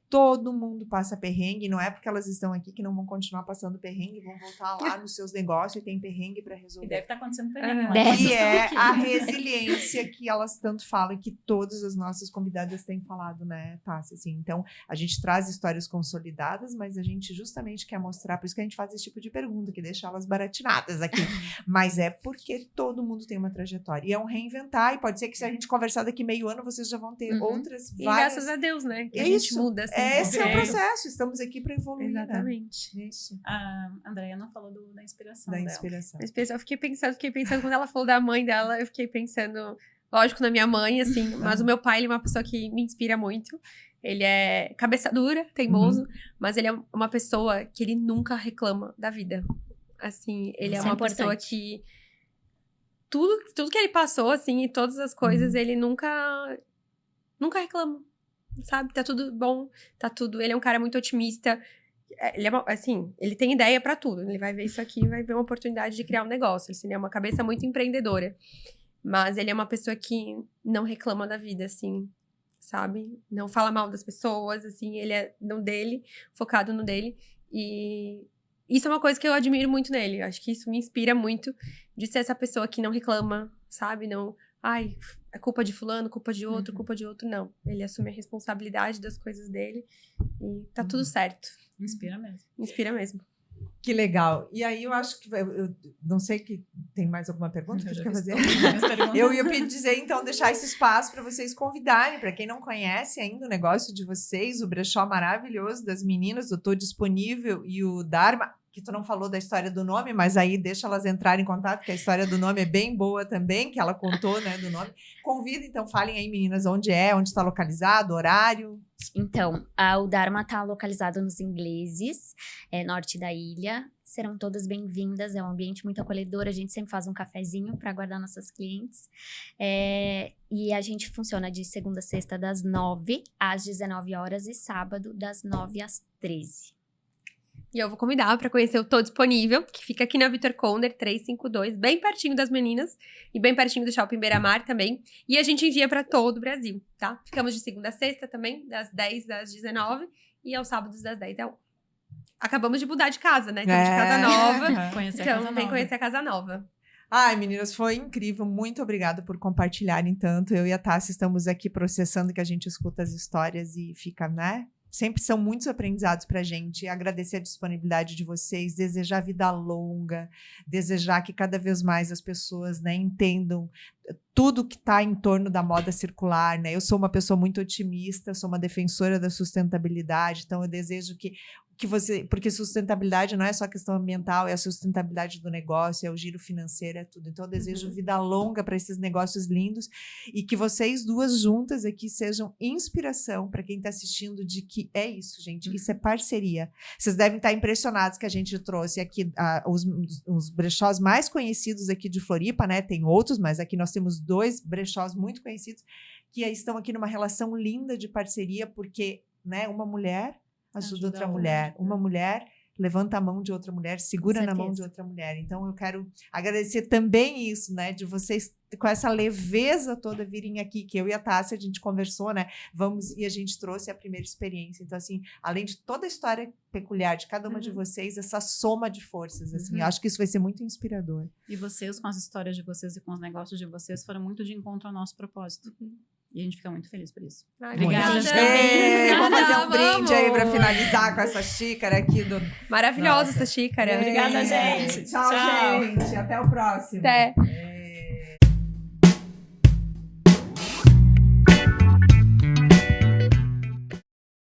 todo mundo passa perrengue, não é porque elas estão aqui que não vão continuar passando perrengue, vão voltar lá nos seus negócios e tem perrengue para resolver. E deve estar acontecendo perrengue. Que é a resiliência que elas tanto falam e que todas as nossas convidadas têm falado, né, Tassi? Assim, então, a gente traz histórias consolidadas, mas a gente justamente quer mostrar, por isso que a gente faz esse tipo de pergunta, que deixa elas baratinadas aqui. Mas é porque todo mundo tem uma trajetória. E é um reinventar, e pode ser que se a gente conversar daqui meio ano, vocês já vão ter outras E várias... graças a Deus, né? Que a gente muda, assim. Esse é o processo, estamos aqui para evoluir. Exatamente. Né? Isso. A Andréia não falou da inspiração Da dela. inspiração. Eu fiquei pensando, quando ela falou da mãe dela, eu fiquei pensando, lógico, na minha mãe, assim, mas o meu pai, ele é uma pessoa que me inspira muito. Ele é cabeça dura, teimoso, mas ele é uma pessoa que ele nunca reclama da vida. Assim, ele é uma pessoa que... Tudo que ele passou, assim, e todas as coisas, ele nunca reclama. Sabe? Tá tudo bom, tá tudo... Ele é um cara muito otimista. Ele é assim, ele tem ideia pra tudo. Ele vai ver isso aqui e vai ver uma oportunidade de criar um negócio. Ele é uma cabeça muito empreendedora. Mas ele é uma pessoa que não reclama da vida, assim, sabe? Não fala mal das pessoas, assim. Ele é no dele, focado no dele. E isso é uma coisa que eu admiro muito nele. Eu acho que isso me inspira muito de ser essa pessoa que não reclama, sabe? Não... Ai, é culpa de fulano, culpa de outro, culpa de outro. Não. Ele assume a responsabilidade das coisas dele e tá tudo certo. Inspira mesmo. Inspira mesmo. Que legal. E aí eu acho que eu não sei que tem mais alguma pergunta que a gente quer fazer. Eu ia dizer então deixar esse espaço para vocês convidarem, para quem não conhece ainda o negócio de vocês, o brechó maravilhoso das meninas, eu tô disponível, e o Dharma, que tu não falou da história do nome, mas aí deixa elas entrarem em contato, porque a história do nome é bem boa também, que ela contou, né, do nome. Convida, então, falem aí, meninas, onde está localizado, horário. Então, o Dharma está localizado nos Ingleses, norte da ilha. Serão todas bem-vindas, é um ambiente muito acolhedor, a gente sempre faz um cafezinho para aguardar nossas clientes. E a gente funciona de segunda a sexta, das 9 às 19 horas e sábado, das 9 às 13. E eu vou convidar para conhecer o Tô Disponível, que fica aqui na Vitor Conder 352, bem pertinho das meninas e bem pertinho do Shopping Beira-Mar também. E a gente envia para todo o Brasil, tá? Ficamos de segunda a sexta também, das 10 às 19 e aos sábados das 10 às 1. Acabamos de mudar de casa, né? Estamos de casa nova. Conhecer a Então, casa vem nova. conhecer a casa nova. Ai, meninas, foi incrível. Muito obrigada por compartilharem tanto. Eu e a Tássia estamos aqui processando, que a gente escuta as histórias e fica, né? Sempre são muitos aprendizados pra gente. Agradecer a disponibilidade de vocês, desejar vida longa, desejar que cada vez mais as pessoas, né, entendam tudo que está em torno da moda circular, né? Eu sou uma pessoa muito otimista, sou uma defensora da sustentabilidade, então eu desejo que você, porque sustentabilidade não é só questão ambiental, é a sustentabilidade do negócio, é o giro financeiro, é tudo. Então eu desejo vida longa para esses negócios lindos e que vocês duas juntas aqui sejam inspiração para quem está assistindo, de que é isso, gente, isso é parceria. Vocês devem estar impressionados que a gente trouxe aqui os brechós mais conhecidos aqui de Floripa, né? Tem outros, mas aqui nós temos 2 brechós muito conhecidos que estão aqui numa relação linda de parceria, porque, né, uma mulher ajuda outra mulher. Uma mulher levanta a mão de outra mulher, segura na mão de outra mulher. Então, eu quero agradecer também isso, né? De vocês, com essa leveza toda, virem aqui, que eu e a Tássia, a gente conversou, né? E a gente trouxe a primeira experiência. Então, assim, além de toda a história peculiar de cada uma de vocês, essa soma de forças, assim, eu acho que isso vai ser muito inspirador. E vocês, com as histórias de vocês e com os negócios de vocês, foram muito de encontro ao nosso propósito. E a gente fica muito feliz por isso. Ai, Obrigada. Vamos fazer um Vamos. brinde aí para finalizar com essa xícara aqui do... Maravilhosa essa xícara. Obrigada, gente. Tchau, gente. Até o próximo. Até.